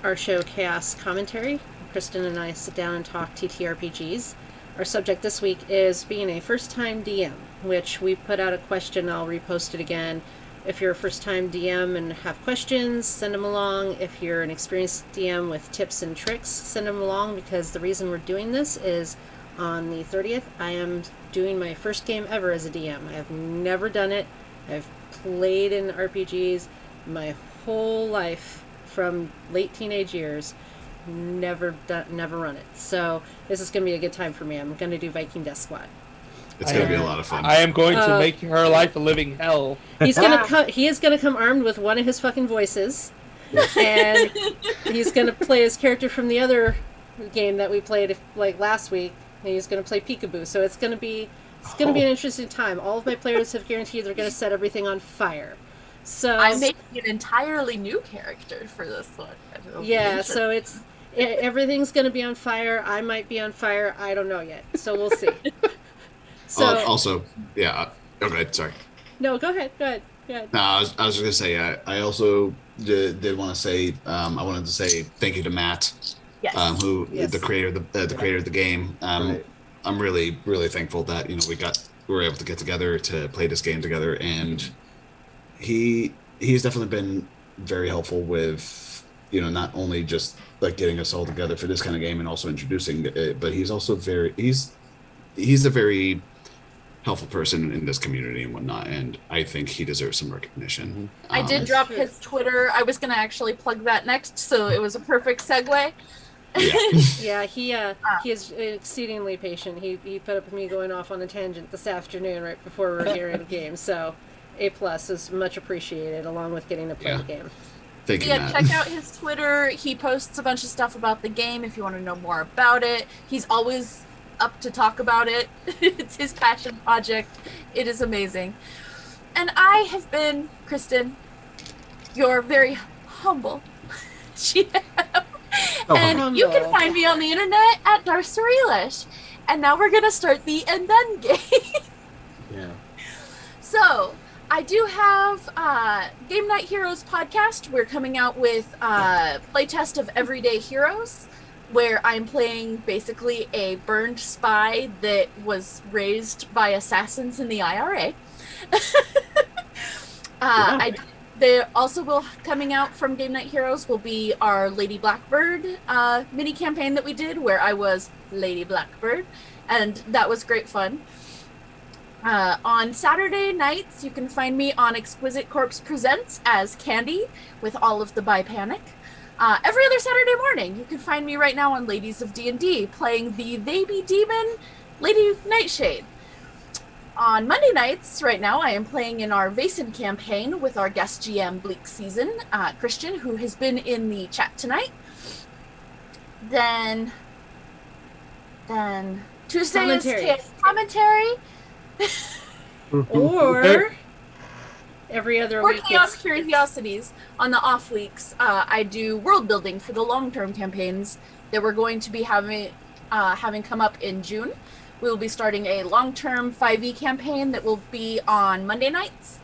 our show Chaos Commentary. Kristen and I sit down and talk TTRPGs. Our subject this week is being a first-time DM, which we put out a question. I'll repost it again. If you're a first-time DM and have questions, send them along. If you're an experienced DM with tips and tricks, send them along, because the reason we're doing this is on the 30th, I am doing my first game ever as a DM. I have never done it. I've played in RPGs my whole life from late teenage years. Never run it. So this is going to be a good time for me. I'm going to do Viking Death Squad. It's going to be a lot of fun. I am going to make her life a living hell. He's gonna come. He is gonna come armed with one of his fucking voices, and he's gonna play his character from the other game that we played like last week. And he's gonna play Peekaboo. So it's gonna be an interesting time. All of my players have guaranteed they're gonna set everything on fire. So I'm making an entirely new character for this one. It'll be yeah. interesting. So everything's gonna be on fire. I might be on fire. I don't know yet. So we'll see. So Also, yeah. Okay, sorry. no, go ahead. Go ahead. No, I was just gonna say. I also did want to say. I wanted to say thank you to Matt, Yes. who Yes. the creator of the creator of the game. Right. I'm really thankful that we were able to get together to play this game together, and he's definitely been very helpful with not only just like getting us all together for this kind of game and also introducing it, but he's also he's a very helpful person in this community and whatnot, and I think he deserves some recognition. I did drop his Twitter. I was going to actually plug that next, so it was a perfect segue. Yeah. Yeah, he is exceedingly patient. He put up with me going off on a tangent this afternoon right before we were hearing the game. So, A+ is much appreciated, along with getting to play the game. Thank you, Yeah, Matt. check out his Twitter. He posts a bunch of stuff about the game if you want to know more about it. He's always up to talk about it. It's his passion project. It is amazing. And I have been, Kristen, your very humble GM. And you can find me on the internet at Darcerilish. And now we're going to start the And Then game. Yeah. So, I do have Game Night Heroes podcast. We're coming out with playtest of Everyday Heroes, where I'm playing basically a burned spy that was raised by assassins in the IRA. They also will coming out from Game Night Heroes will be our Lady Blackbird mini campaign that we did, where I was Lady Blackbird, and that was great fun. On Saturday nights, you can find me on Exquisite Corpse Presents as Candy with all of the By Panic. Every other Saturday morning, you can find me right now on Ladies of D&D playing the They Be Demon Lady Nightshade. On Monday nights, right now, I am playing in our Vaesen campaign with our guest GM Bleak Season, Christian, who has been in the chat tonight. Then Tuesday is commentary. Or every other Or week. Chaos Curiosities. On the off weeks, I do world building for the long-term campaigns that we're going to be having come up in June. We will be starting a long-term 5e campaign that will be on Monday nights.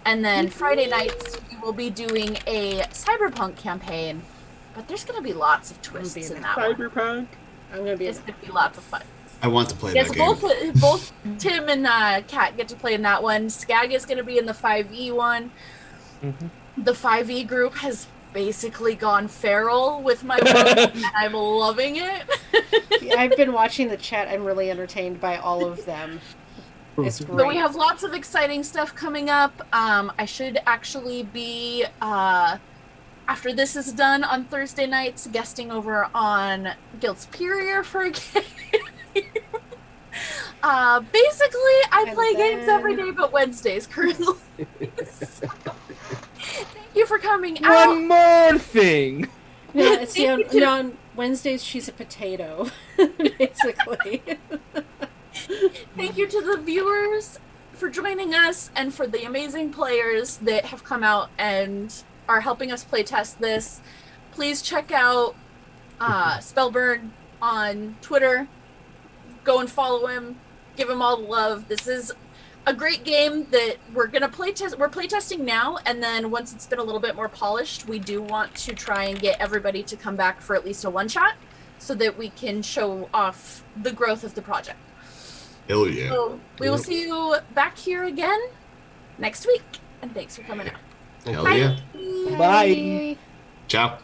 And then Friday nights, we will be doing a cyberpunk campaign. But there's going to be lots of twists in that one. Cyberpunk. I'm gonna be. It's going to be lots of fun. I want to play Yes, that game. both Tim and Kat get to play in that one. Skag is going to be in the 5e one. Mhm. The 5e group has basically gone feral with my world, and I'm loving it. I've been watching the chat. I'm really entertained by all of them. It's great. But we have lots of exciting stuff coming up. I should actually be, after this is done on Thursday nights, guesting over on Guild Superior for a game. Basically, I And play games then- every day but Wednesdays currently. Thank you for coming out. One more thing. No, see, Thank you, Tim. on Wednesdays she's a potato, basically. Thank you to the viewers for joining us and for the amazing players that have come out and are helping us play test this. Please check out Spellburn on Twitter. Go and follow him. Give him all the love. This is a great game that we're gonna play test. We're play testing now, and then once it's been a little bit more polished, we do want to try and get everybody to come back for at least a one shot, so that we can show off the growth of the project. Hell yeah. So we will see you back here again next week, and thanks for coming out. Hell Bye. yeah. Bye. Ciao.